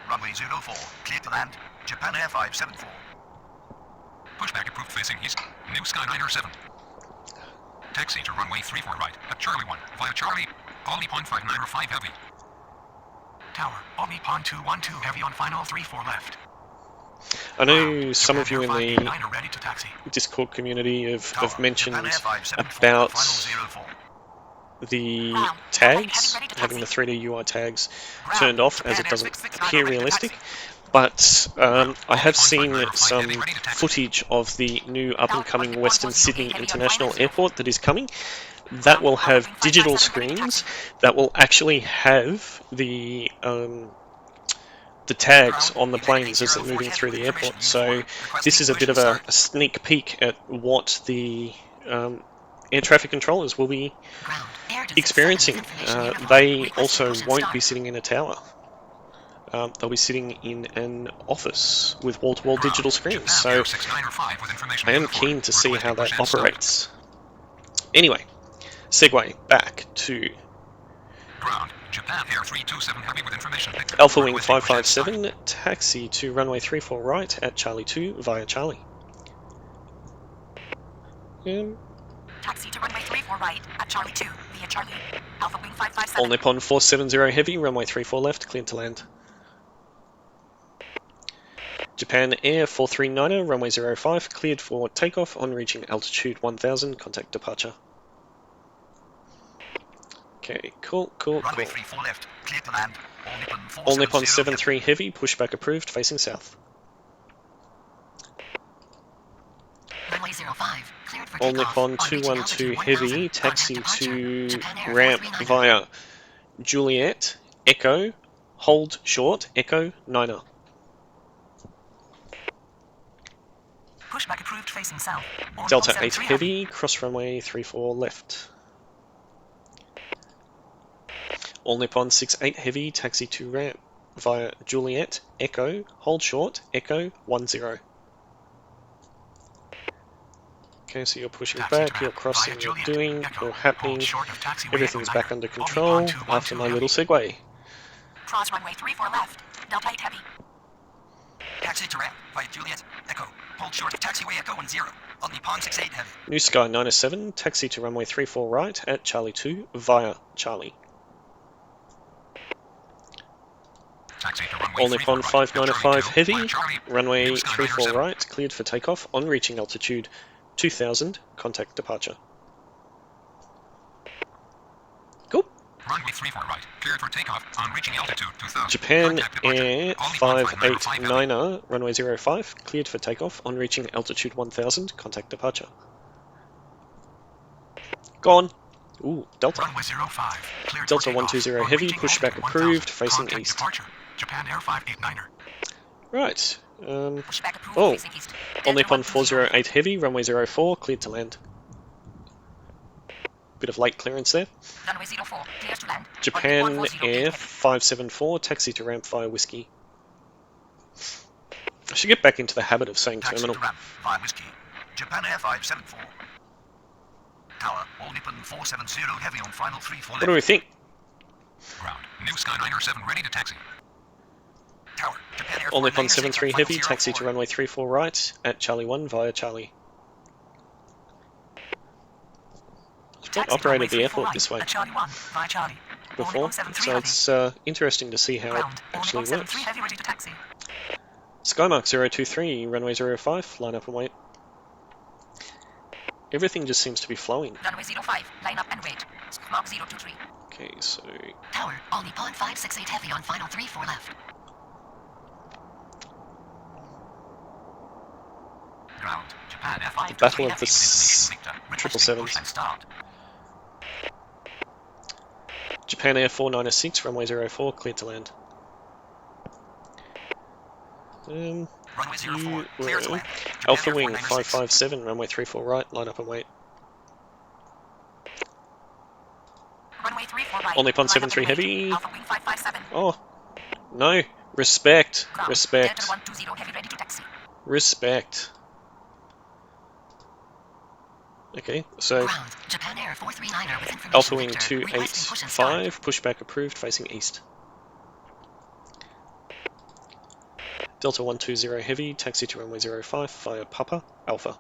Runway 04, cleared to land. Japan Air 574. Pushback approved facing east. New Sky 907. Taxi to runway 34 right at Charlie 1 via Charlie. All Nippon 595 heavy. Tower, All Nippon 212 heavy on final 34 left. I know some of you in the 589 ready to taxi. Discord community have Tower, mentioned Japan Air 574 about final 04. the Wow. tags, Heavy ready to having the taxi. 3D UI tags Ground, turned off as Japan it Air doesn't 669 appear ready to realistic. taxi. But I have seen some footage of the new up-and-coming Western Sydney International Airport that is coming. That will have digital screens that will actually have the tags on the planes as they're moving through the airport. So this is a bit of a sneak peek at what the air traffic controllers will be Ground, air experiencing. They also won't be sitting in a tower. They'll be sitting in an office with wall-to-wall digital screens. So I am keen to see how that operates. Anyway, segue back to Ground. Japan Air 327 heavy with information. Alpha Wing 557, taxi to runway 34 right at Charlie 2 via Charlie. Taxi to runway 34 right at Charlie 2 via Charlie. Alpha Wing 557. All Nippon 470 heavy, runway 34 left, cleared to land. Japan Air 439er, runway 05, cleared for takeoff on reaching altitude 1000, contact departure. Okay, cool. Runway 34 left, clear to land. All Nippon 73 heavy, pushback approved, facing south. Runway 05, cleared for All takeoff. Nippon On reaching 212 altitude heavy, 1000, taxi contact to departure. Japan Air ramp 439er. via Juliet, Echo, hold short, Echo, Niner. Pushback approved facing south. All Delta Nippon 8 73 heavy, cross runway 34 left. All Nippon 68 heavy, taxi to ramp via Juliet, Echo, hold short, Echo, 10. Okay, so you're pushing back, you're crossing, you're doing, you're happening, everything's back under control after my little segue. Cross runway 34 left. Delta 8 heavy. Taxi to ramp via Juliet, Echo. Hold short of taxiway Echo 10. On Nippon 68 heavy. New Sky 907, taxi to runway 34 right at Charlie 2 via Charlie. All Nippon 595 heavy, runway 34 right, cleared for takeoff on reaching altitude 2000, contact departure. Cool. Runway 34 right, cleared for takeoff on reaching altitude 2000. Japan Contact departure. Air All Nippon 595 heavy. 589er, runway 05, cleared for takeoff on reaching altitude 1000, contact departure. Gone. Ooh, Delta. Runway 05, cleared Delta for takeoff 120 on heavy, reaching pushback altitude approved, 1000, facing contact east. departure. Japan Air 589er. Right. Pushback approved Oh, facing east. All Delta Nippon 120. 408 heavy, runway 04, cleared to land. Bit of late clearance there. Runway 04, clears to land. On Japan Nippon 408 Air heavy. 574, taxi to ramp via Whiskey. I should get back into the habit of saying Taxi terminal. to ramp via Whiskey. Japan Air 574. Tower, All Nippon 470 heavy on final 34 What left. do we think? Ground, New Sky 907 ready to taxi. Tower, Japan Air All Nippon 496 73 on heavy, final taxi 04. to runway 34 right at Charlie 1 via Charlie. I've not Taxi to operated runway the 34 airport right this way at Charlie 1 via Charlie. All before, Nippon 73 so heavy. it's interesting to see how it Ground, All actually Nippon works. 73 heavy ready to taxi. Skymark 023, runway 05, line up and wait. Everything just seems to be flowing. Runway 05, line up and wait. Mark 023. Okay, so Tower, All Nippon 568 heavy on final 34 left. Ground, Japan Air 523 Battle of heavy the with information Victor. Requesting 777s. push and start. Japan Air 496, runway 04, cleared to land. Runway 04, You clear to were land. Japan Alpha Air Wing 496. 557, runway 34 right, line up and wait. Runway 34 right. All Nippon line up and 73 wait. heavy. Alpha Wing 557. Oh, no. Respect. Ground, Respect. Delta 120 heavy ready to taxi. Respect. Okay, so Ground, Japan Air 439er with information Alpha Wing Victor. Requesting push and start. 285, pushback approved, facing east. Delta 120 heavy, taxi to runway 05 via Papa, Alpha.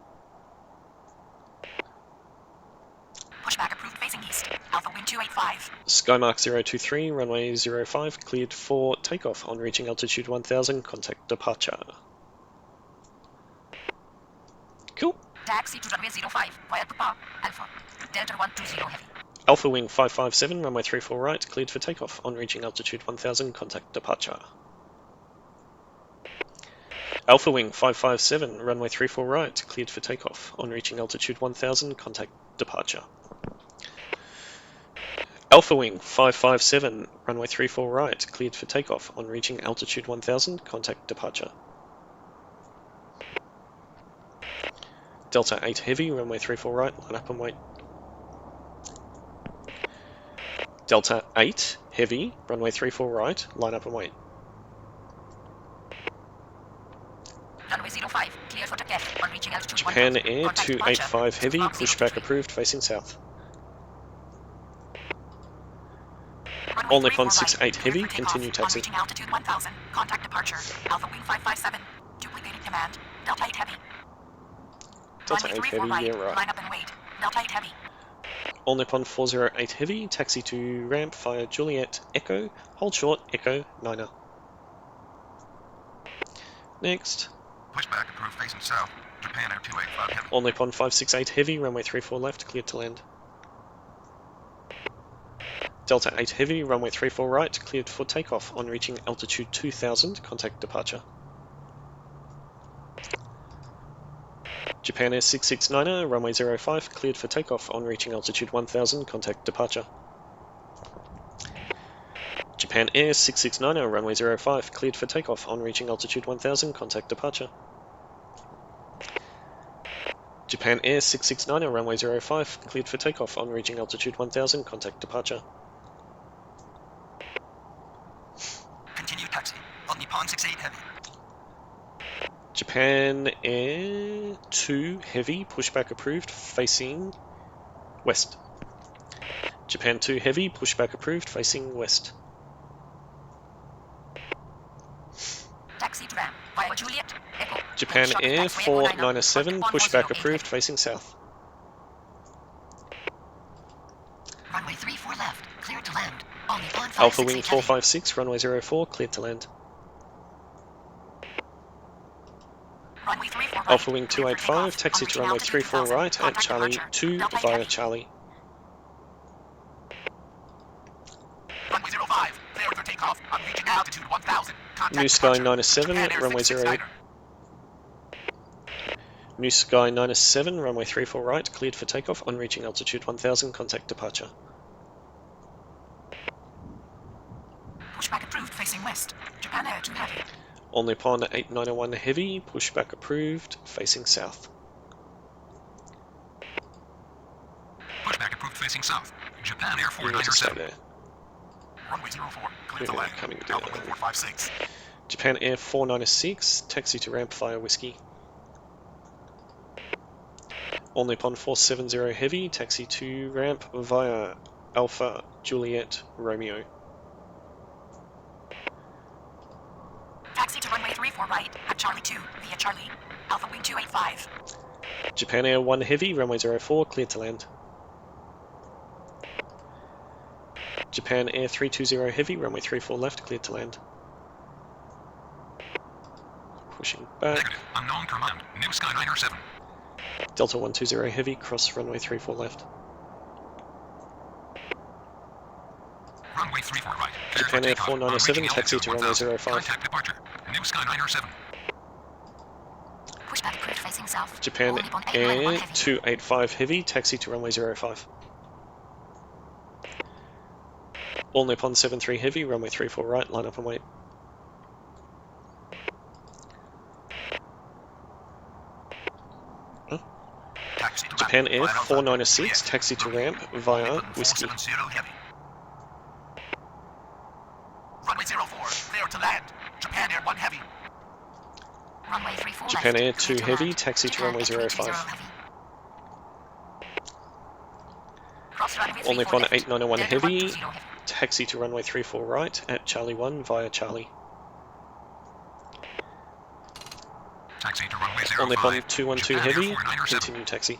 Pushback approved facing east. Alpha Wing 285. Skymark 023, runway 05, cleared for takeoff on reaching altitude 1000, contact departure. Cool. Taxi to runway 05 via Papa, Alpha. Delta 120 heavy. Alpha Wing 557, runway 34 right, cleared for takeoff on reaching altitude 1000, contact departure. Alpha Wing 557, runway 34 right, cleared for takeoff on reaching altitude 1000, contact departure. Alpha Wing 557, runway 34 right, cleared for takeoff on reaching altitude 1000, contact departure. Delta 8 heavy, runway 34 right, line up and wait. Delta 8 heavy, runway 34 right, line up and wait. Runway 05, clear for takeoff on reaching altitude Japan 1000. Air Contact 285 heavy, Mark pushback 023. approved, facing south. Runway All Nippon 34 right, 68 clear heavy, for takeoff continue on taxi. reaching altitude 1000. Contact departure. Alpha Wing 557. Duplicating command. Delta 8 heavy. Delta Runway 8 34 heavy, right. yeah right. Line up and wait. Delta 8 heavy. All Nippon 408 heavy, taxi to ramp via Juliet, Echo, hold short, Echo, Niner. Next. Pushback approved facing south. Japan Air 285 Heavy. On Nippon 568 Heavy, runway 34 left, cleared to land. Delta 8 Heavy, runway 34 right, cleared for takeoff. On reaching altitude 2000, contact departure. Japan Air 669er, runway 05, cleared for takeoff. On reaching altitude 1000, contact departure. Japan Air 669er, runway 05, cleared for takeoff. On reaching altitude 1000, contact departure. Japan Air 669er, runway 05, cleared for takeoff. On reaching altitude 1000, contact departure. Continue taxi. On Nippon 68 Heavy. Japan Air 2 Heavy, pushback approved, facing west. Japan 2 Heavy, pushback approved, facing west. Taxi to ramp via Juliet, Echo. Japan Short Air taxiway 499, 497, contact pushback 108 approved, facing south. Runway 34 left, cleared to land. On Nippon Alpha Wing 568 Heavy. 456, runway 04, cleared to land. Runway 34 right, Alpha Wing cleared for 285, takeoff. taxi On to reaching runway altitude 34 2000, right at contact Charlie departure. 2 Delta 8 via Heavy. Charlie. Runway 05, clear for takeoff. On reaching altitude 1000. Contact New Sky departure. 97, Japan Air runway 0. 669er. New Sky 97, runway 34 right, cleared for takeoff. On reaching altitude 1000, contact departure. Pushback approved facing west. Japan Air 2 Heavy. All Nippon 8901 Heavy, pushback approved, facing south. Pushback approved facing south. Japan Air You need to stay 497. there. Runway 04, clear to Yeah, land. coming down. Alpha Wing 456. Japan Air 496, taxi to ramp via Whiskey. All Nippon 470 Heavy, taxi to ramp via Alpha Juliet Romeo. Taxi to runway 34 right at Charlie 2 via Charlie. Alpha Wing 285. Japan Air 1 Heavy, runway 04, cleared to land. Japan Air 320 Heavy, runway 34 left, cleared to land. Pushing back. Negative. Unknown command. New Sky 907. Delta 120 Heavy, cross runway 34 left. Runway 34 right. Clear Japan for Air takeoff. 497, On reaching taxi to runway altitude 05. Contact departure. New Sky 907. Pushback approved facing south. Japan All Nippon 891 Air Heavy. 285 Heavy, taxi to runway 05. All Nippon 73 Heavy, runway 34 right, line up and wait. Taxi to Japan ramp. Air Via Alpha. 496, Juliet. taxi to Romeo. ramp via Nippon Whiskey. 470 Heavy. Runway 04, clear to land. Japan Air 1 Heavy. Runway 34 Japan left, Air cleared 2 to Heavy, land. taxi to Japan runway Air 320 05. Heavy. Cross runway All 34 Nippon left. 8901 Delta Heavy, 120 Heavy. taxi to runway 34 right at Charlie 1 via Charlie. Taxi to runway All 05. Nippon 212 Japan Air Heavy, 497. continue taxi.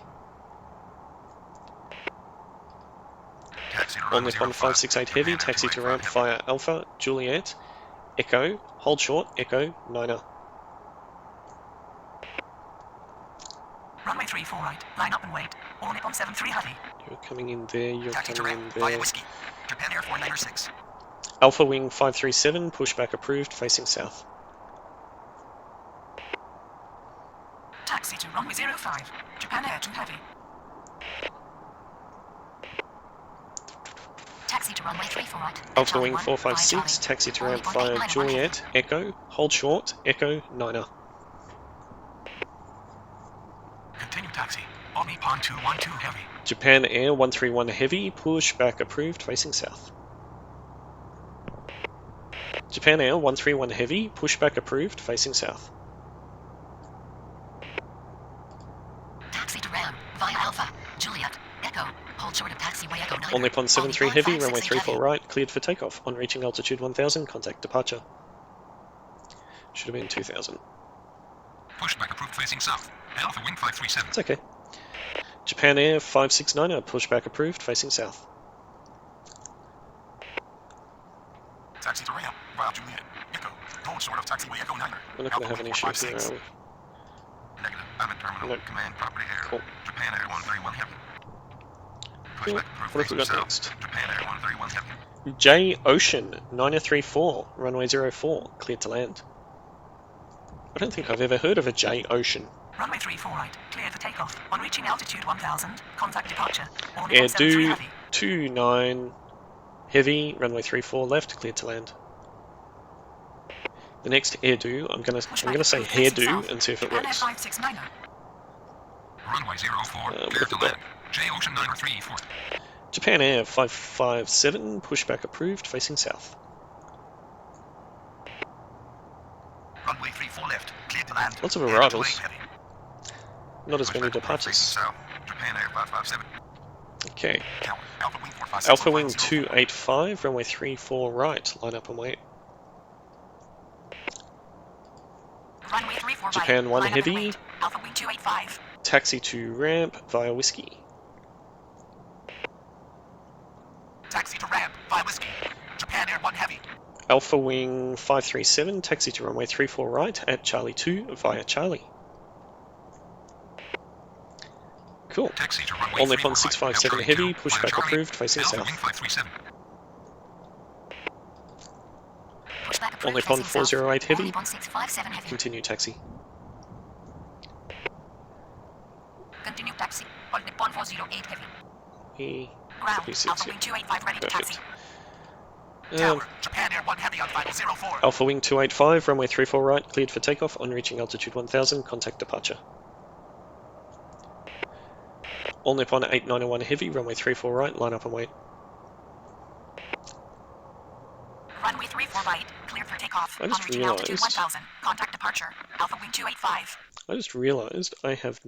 Taxi to All runway Nippon 05. 568 Heavy, Japan Air taxi to 285 ramp Heavy. via Alpha Juliet Echo, hold short, Echo 9er. Runway 34 right. Line up and wait. All Nippon 73 Heavy. You're coming in there, you're Taxi to coming in ramp via there. Whiskey. Japan Air 496. Alpha Wing 537, pushback approved, facing south. Taxi to runway 05. Japan Air 2 Heavy. Taxi to runway 34 right. at Alpha Charlie Wing 1 via 456, Charlie. taxi to All ramp Nippon via 891 Heavy. Juliet Echo, hold short, Echo 9er. Continue taxi. All Nippon 212 Heavy. Japan Air 131 Heavy, pushback approved, facing south. Japan Air 131 Heavy, pushback approved, facing south. Taxi to ramp via Alpha Juliet Echo. Hold short of taxiway Echo 9. All Nippon 73 Nippon Heavy, runway 568 34 Heavy. right, cleared for takeoff. On reaching altitude 1000, contact departure. Should have been 2000. Pushback approved facing south. Alpha Wing 537. It's okay. Japan Air 569er, pushback approved, facing south. Taxi to ramp. Via Juliet. Echo. Hold short of taxiway Echo 9. We're not going to have an issue here, are we? Negative. I'm at terminal. Nope. Command property air. Cool. Japan Air 131 Heavy. Cool. Pushback approved. What have we got south. next? Japan Air 131 Heavy. J Ocean 934, runway 04, cleared to land. I don't think I've ever heard of a J Ocean. Runway 34 right, cleared for takeoff. On reaching altitude 1000, contact departure. Air do 29 heavy, runway 34 left, cleared to land. The next air do, I'm gonna say hairdo and see if it works. Runway 04, what cleared have to we got? land. J Ocean 934. Japan Air 557, pushback approved, facing south. Runway 34 left, cleared to land. Lots of Air arrivals. 28 heavy. Not as many Pushback approved, facing departures. south. Japan Air 557. Okay. Tower. Alpha Wing 456. Alpha Wing 285, runway 34 right, line up and wait. Runway 34 Japan right, 1 line up and heavy. wait. Alpha Wing 285. Taxi to ramp via whiskey. Taxi to ramp, via whiskey. Japan Air 1 heavy. Alpha Wing 537, taxi to runway 34 right at Charlie 2 via Charlie. Cool. Taxi to runway All 34 Nippon right. 657 Charlie heavy, 2, pushback Charlie. approved, facing Alpha south. Wing 537. Pushback All approved. Nippon facing south. 408 All heavy, Nippon 657 heavy. continue taxi. Continue taxi. All Nippon 408 heavy. E Ground, P6, Alpha yeah. Wing 285 ready to Perfect. taxi. Um, Tower, Japan Air 1 heavy on final 04. Alpha Wing 285, runway 34 right, cleared for takeoff. On reaching altitude 1000, contact departure. All Nippon 891 heavy, runway 34 right, line up and wait. Runway 34 right, cleared for takeoff. I On just reaching altitude realised- 1000, contact departure. Alpha Wing 285. I just realised I've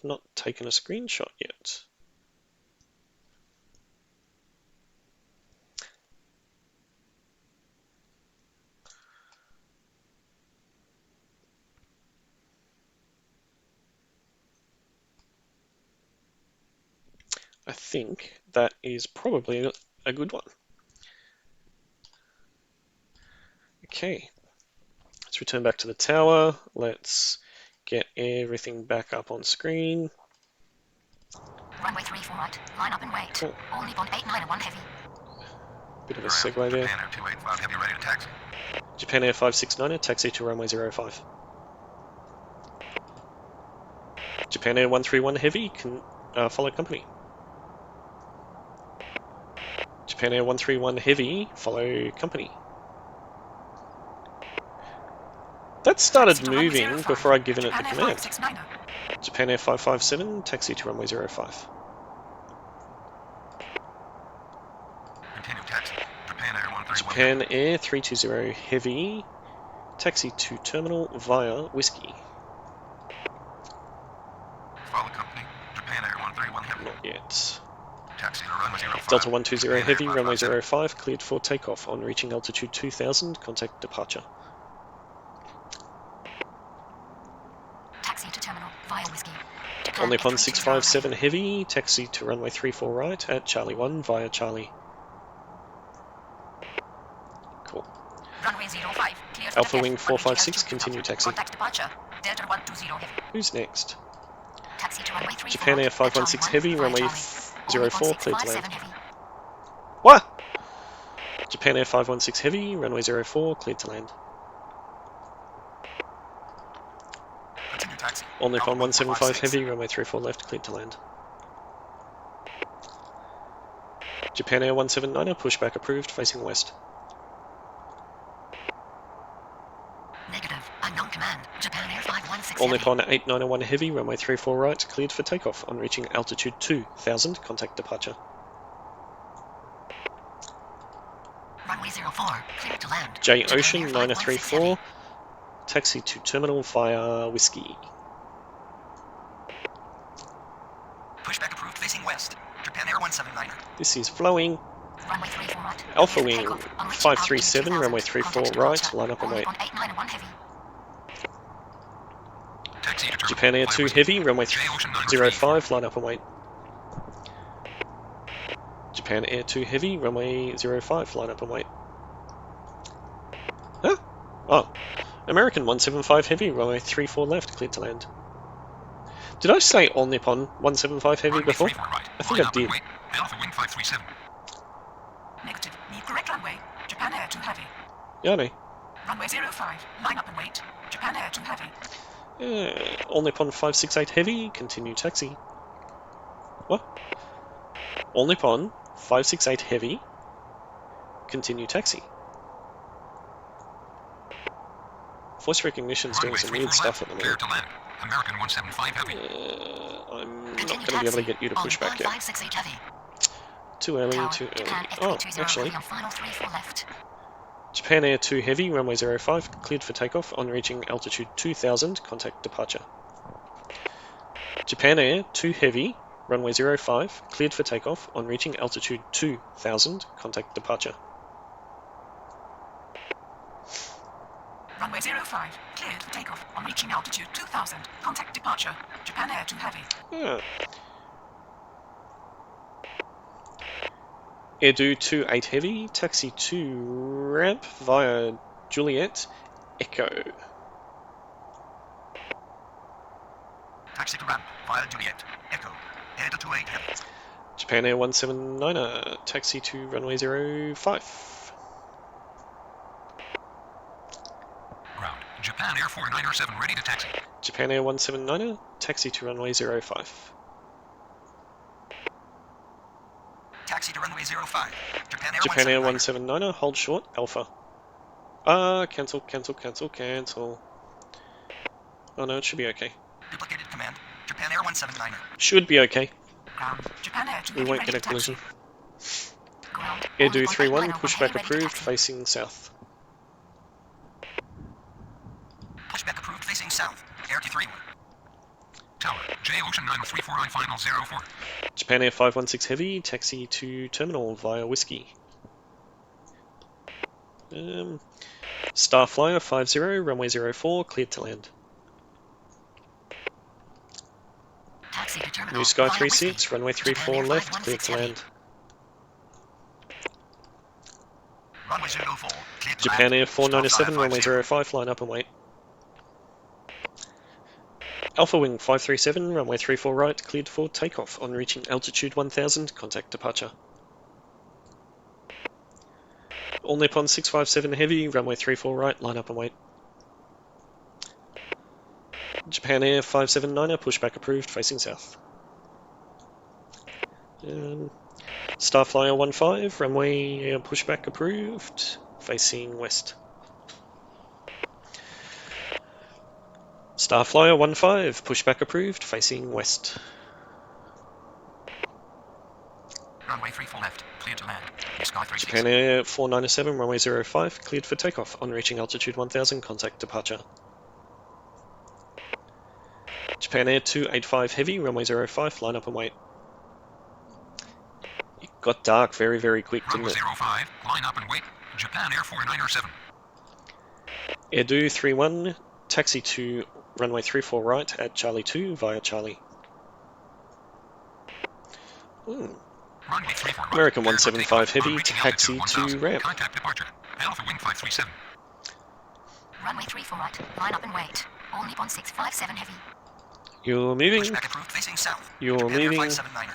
not taken a screenshot yet. I think that is probably a good one. Okay, let's return back to the tower. Let's get everything back up on screen. Runway 34 right. Line up and wait. Cool. All Nippon 891 heavy. Bit of a Ground. segue there. Japan Air 285 heavy ready to taxi. Japan Air 569, taxi to runway 05. Japan Air 131 heavy, can follow company. Japan Air 131 heavy, follow company. That started Taxi to runway moving 05. before I'd given it the Japan Air command. 569. Japan Air 557, taxi to runway 05. Continue taxi. Japan Air 131 Japan Air 320 heavy, taxi to terminal via whiskey. Follow company. Japan Air 131 heavy. Not yet. Taxi to runway 05. Delta 120 Japan Air heavy, runway 557. 05, cleared for takeoff. On reaching altitude 2000, contact departure. Taxi to terminal via whiskey. Japan On Nippon Air 657 heavy, taxi to runway 34 right at Charlie 1 via Charlie. Cool. Runway 05. Clear for Alpha takeoff. Wing On 456, reaching continue altitude taxi. 2000, contact departure. Delta 120 heavy. Who's next? Taxi to runway 34 Japan Air right, 516 at heavy, Charlie 1 runway via Charlie. 04, cleared to 657 land. heavy. What? Japan Air 516 heavy, runway 04, cleared to land. Continue taxi. All Nippon Alpha Wing 175 456. heavy, runway 34 left, cleared to land. Japan Air 179er, pushback approved, facing west. Negative. Unknown command. Japan Air 516 All heavy. Nippon 891 heavy, runway 34 right, cleared for takeoff. On reaching altitude 2000, contact departure. Runway 04. Clear to land. J Japan Ocean Air 516 934, taxi to terminal via whiskey. Pushback approved facing west. Japan Air 179. This is flowing. Runway 34 right. Alpha Clear for Wing takeoff. On reaching 537, altitude runway 2000, 34 contact right, departure. line up and All wait. Nippon 891 heavy. Taxi to terminal. Japan Air Via 2 whiskey. heavy, runway J Ocean 934. 05, line up and wait. Japan Air 2 Heavy, runway 05, line up and wait. Huh? Oh. American 175 Heavy, runway 34 left, cleared to land. Did I say All Nippon 175 Heavy Runway before? 34 right. I think Line I up and did. wait. Alpha wing 537. Negative. Need correct runway. Japan Air 2 Heavy. Yeah, I know. Runway 05. Line up and wait. Japan Air 2 Heavy. All Nippon 568 Heavy, continue taxi. What? All Nippon 568 Heavy, continue taxi. Voice recognition's doing Runway some 34 weird stuff left. at the Clear moment. to land. American 175 heavy. I'm not Continue going to be able to taxi get you to on push back yet. 156 Heavy. Too early, Tower, too early. Japan Oh, Echo 20 actually, heavy on final 34 left. Japan Air 2 Heavy, runway 05, cleared for takeoff on reaching altitude 2000, contact departure. Japan Air 2 Heavy, runway 05, cleared for takeoff on reaching altitude 2000, contact departure. Runway 05. Cleared for takeoff on reaching altitude 2000. Contact departure. Japan Air 2 Heavy. Ah. Airdoo 28 Heavy, taxi to ramp via Juliet, Echo. Taxi to ramp via Juliet. Echo. Air to 28 heavy. Japan Air 179er, taxi to runway 05. Ground. Japan Air 497 ready to taxi. Japan Air 179er, taxi to runway 05. Taxi to runway 05. Japan Air 179er, hold short, Alpha. Cancel. Oh no, it should be okay. Duplicated command. Japan Air 179er. Should be okay. Ground. Japan Air 2 We Heavy won't ready get a to taxi. collision. Ground. Airdoo Only 31, one pushback heavy ready to approved, taxi. facing south. Pushback approved facing south. Air 231. Tower. J Ocean 9349 final 04. Japan Air 516 Heavy, taxi to terminal via Whiskey. Starflyer 50, runway 04, cleared to land. Taxi to terminal New Sky via 36, Whiskey. runway Japan 34 Air left, 516 cleared to heavy. land. Runway 04. Clear to Japan land. Air 497, Starflyer runway 50. 05, line up and wait. Alpha Wing 537, runway 34 right, cleared for takeoff on reaching altitude 1000, contact departure. All Nippon 657 Heavy, runway 34 right, line up and wait. Japan Air 579er, pushback approved, facing south. Starflyer 15, runway pushback approved, facing west. Starflyer 15, pushback approved, facing west. Runway 34 left. Clear to land. New Sky 36. Japan Air 497, runway 05, cleared for takeoff on reaching altitude 1000, contact departure. Japan Air 285 Heavy, runway 05, line up and wait. It got dark very, very quick, didn't Runway it? 05. Line up and wait. Japan Air 497. Airdoo 31, taxi to runway 34 right at Charlie 2 via Charlie. Runway 34 right. American Clear for 175 takeoff on Heavy, reaching taxi altitude to 1000. ramp. Contact departure. Alpha Wing 537. Runway 34 right. Line up and wait. All Nippon 657 heavy. You're moving, Pushback approved facing south. You're Japan Air moving. 579er.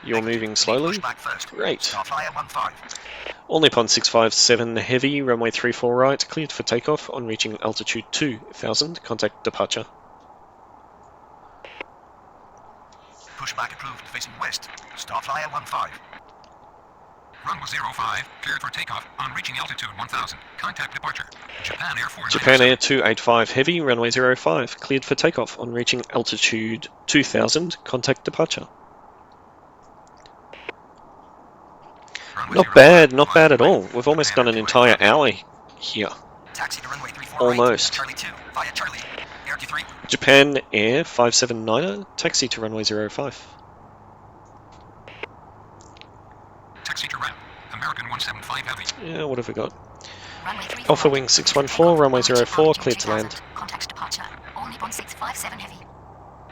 you're moving slowly. Pushback first. Great. Starflyer 15. All Nippon 657 Heavy, runway 34 right, cleared for takeoff on reaching altitude 2000, contact departure. Pushback approved facing west. Starflyer 15. Runway 05. Cleared for takeoff on reaching altitude 1000. Contact departure. Japan Air 497. Japan Air 285 Heavy, runway 05, cleared for takeoff on reaching altitude 2000, contact departure. Runway Not 05. bad, not bad at Line all. up. We've almost Japan done an Air entire 285. hour here. Taxi to runway 34 Almost. right. Charlie 2 via Charlie. Air 23. Japan Air 579er, taxi to runway 05. Taxi to ramp. American 175 heavy. Yeah, what have we got? Runway 34 Alpha right. Wing Cleared for 614, takeoff runway on reaching 04, altitude cleared to 2000. land. Contact departure. All Nippon 657 heavy.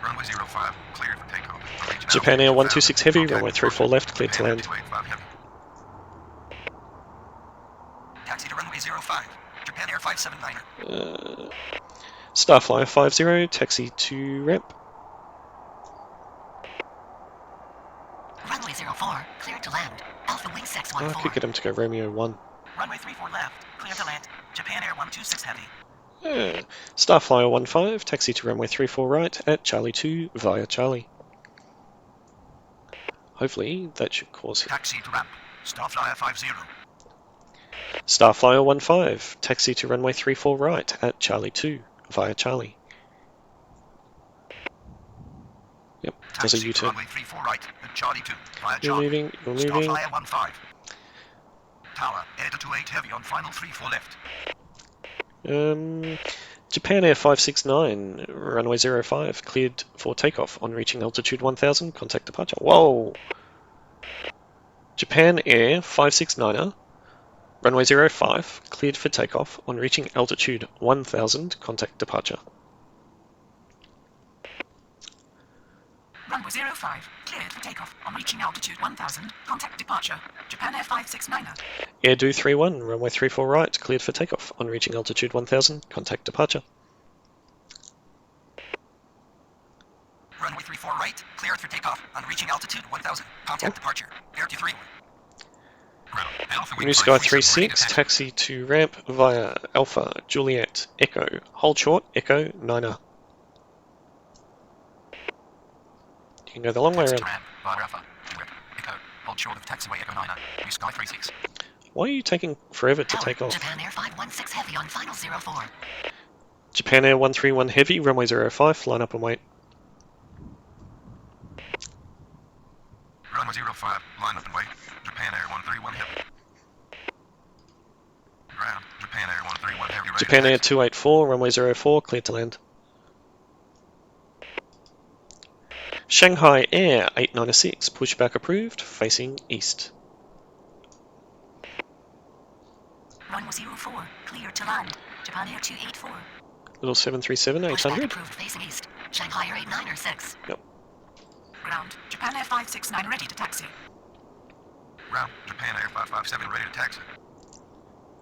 Runway 05, cleared for takeoff. Reaching Japan Air altitude 126 Heavy, Contact runway 34 left, cleared to Japan land. 285 Heavy. Taxi to runway 05. Japan Air 579er. Starflyer 50, taxi to ramp. Runway 04, cleared to land. Alpha Wing 614. I could get him to go Romeo 1. Runway 34 left. Clear to land. Japan Air 126 Heavy. Starflyer 15, taxi to runway 34 right at Charlie 2 via Charlie. Hopefully that should cause him. Taxi to ramp. Starflyer 50. Starflyer 15, taxi to runway 34 right at Charlie 2 via Charlie. Yep, does a Taxi to U-turn. runway 34 right at Charlie 2 via You're Charlie. moving, you're moving. Starflyer 15. Tower, air to 28 heavy on final 34 left. Japan Air 569, runway 05, cleared for takeoff on reaching altitude 1000, contact departure. Whoa! Japan Air 569er, runway 05, cleared for takeoff on reaching altitude 1000, contact departure. Runway 05. Cleared for takeoff. On reaching altitude 1000. Contact departure. Japan Air 569er. Air Do 31, runway 34 right, cleared for takeoff on reaching altitude 1000, contact departure. Runway 34 right. Cleared for takeoff. On reaching altitude 1000. Contact departure. Air 23. Ground, Alpha Wing New Sky 537 ready to 36, taxi. taxi to ramp via Alpha, Juliet, Echo, hold short, Echo, 9er. You can go the long way Taxi around. to ramp via Alpha. Juliet, Echo, hold short of taxiway Echo 9er. New Sky 36. Why are you taking forever to Tower, take off? Japan Air 516 Heavy on final 04. Japan Air 131 Heavy, runway 05, line up and wait. Runway 05, line up and wait. Japan Air 131 heavy. Ground, Japan Air 131 heavy. Ready Japan to Air taxi. 284, runway 04, cleared to land. Shanghai Air 896, pushback approved, facing east. Runway 04, cleared to land. Japan Air 284. Little 737 Pushback 800. approved, facing east. Shanghai Air 896. Yep. Ground. Japan Air 569 ready to taxi. Ground, Japan Air 557 ready to taxi.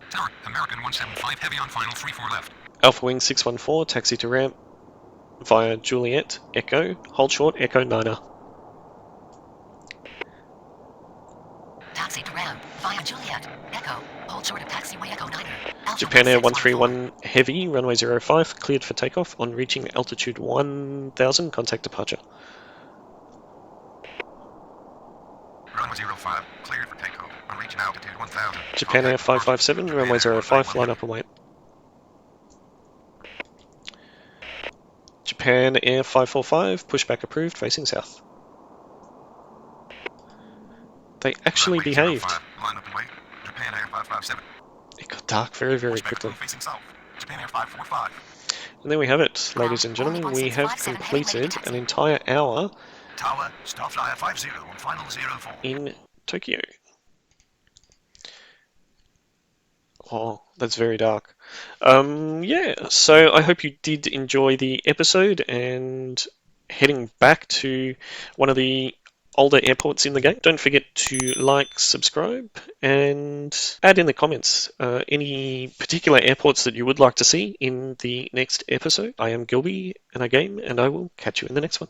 Tower, American 175 heavy on final 34 left. Alpha Wing 614, taxi to ramp via Juliet, Echo, hold short, Echo 9er. Taxi to ramp via Juliet. Echo. Hold short of taxiway Echo 9er. Alpha Japan Wing Air 614. 131 Heavy, runway 05, cleared for takeoff on reaching altitude 1000, contact departure. Runway 05, cleared for takeoff. On reaching altitude 1000. Japan Air 557, runway 05, line up and wait. Japan Air 545, pushback approved, facing south. They actually Runway behaved. 05, line up and wait. Japan Air 557. It got dark very, very Pushback quickly. approved facing south. Japan Air 545. And there we have it, ladies and gentlemen. We have completed an entire hour Tower, Starflyer 50 on final 04. in Tokyo. Oh, that's very dark. Yeah, so I hope you did enjoy the episode, and heading back to one of the older airports in the game. Don't forget to like, subscribe, and add in the comments any particular airports that you would like to see in the next episode. I am Gilby, and I game, and I will catch you in the next one.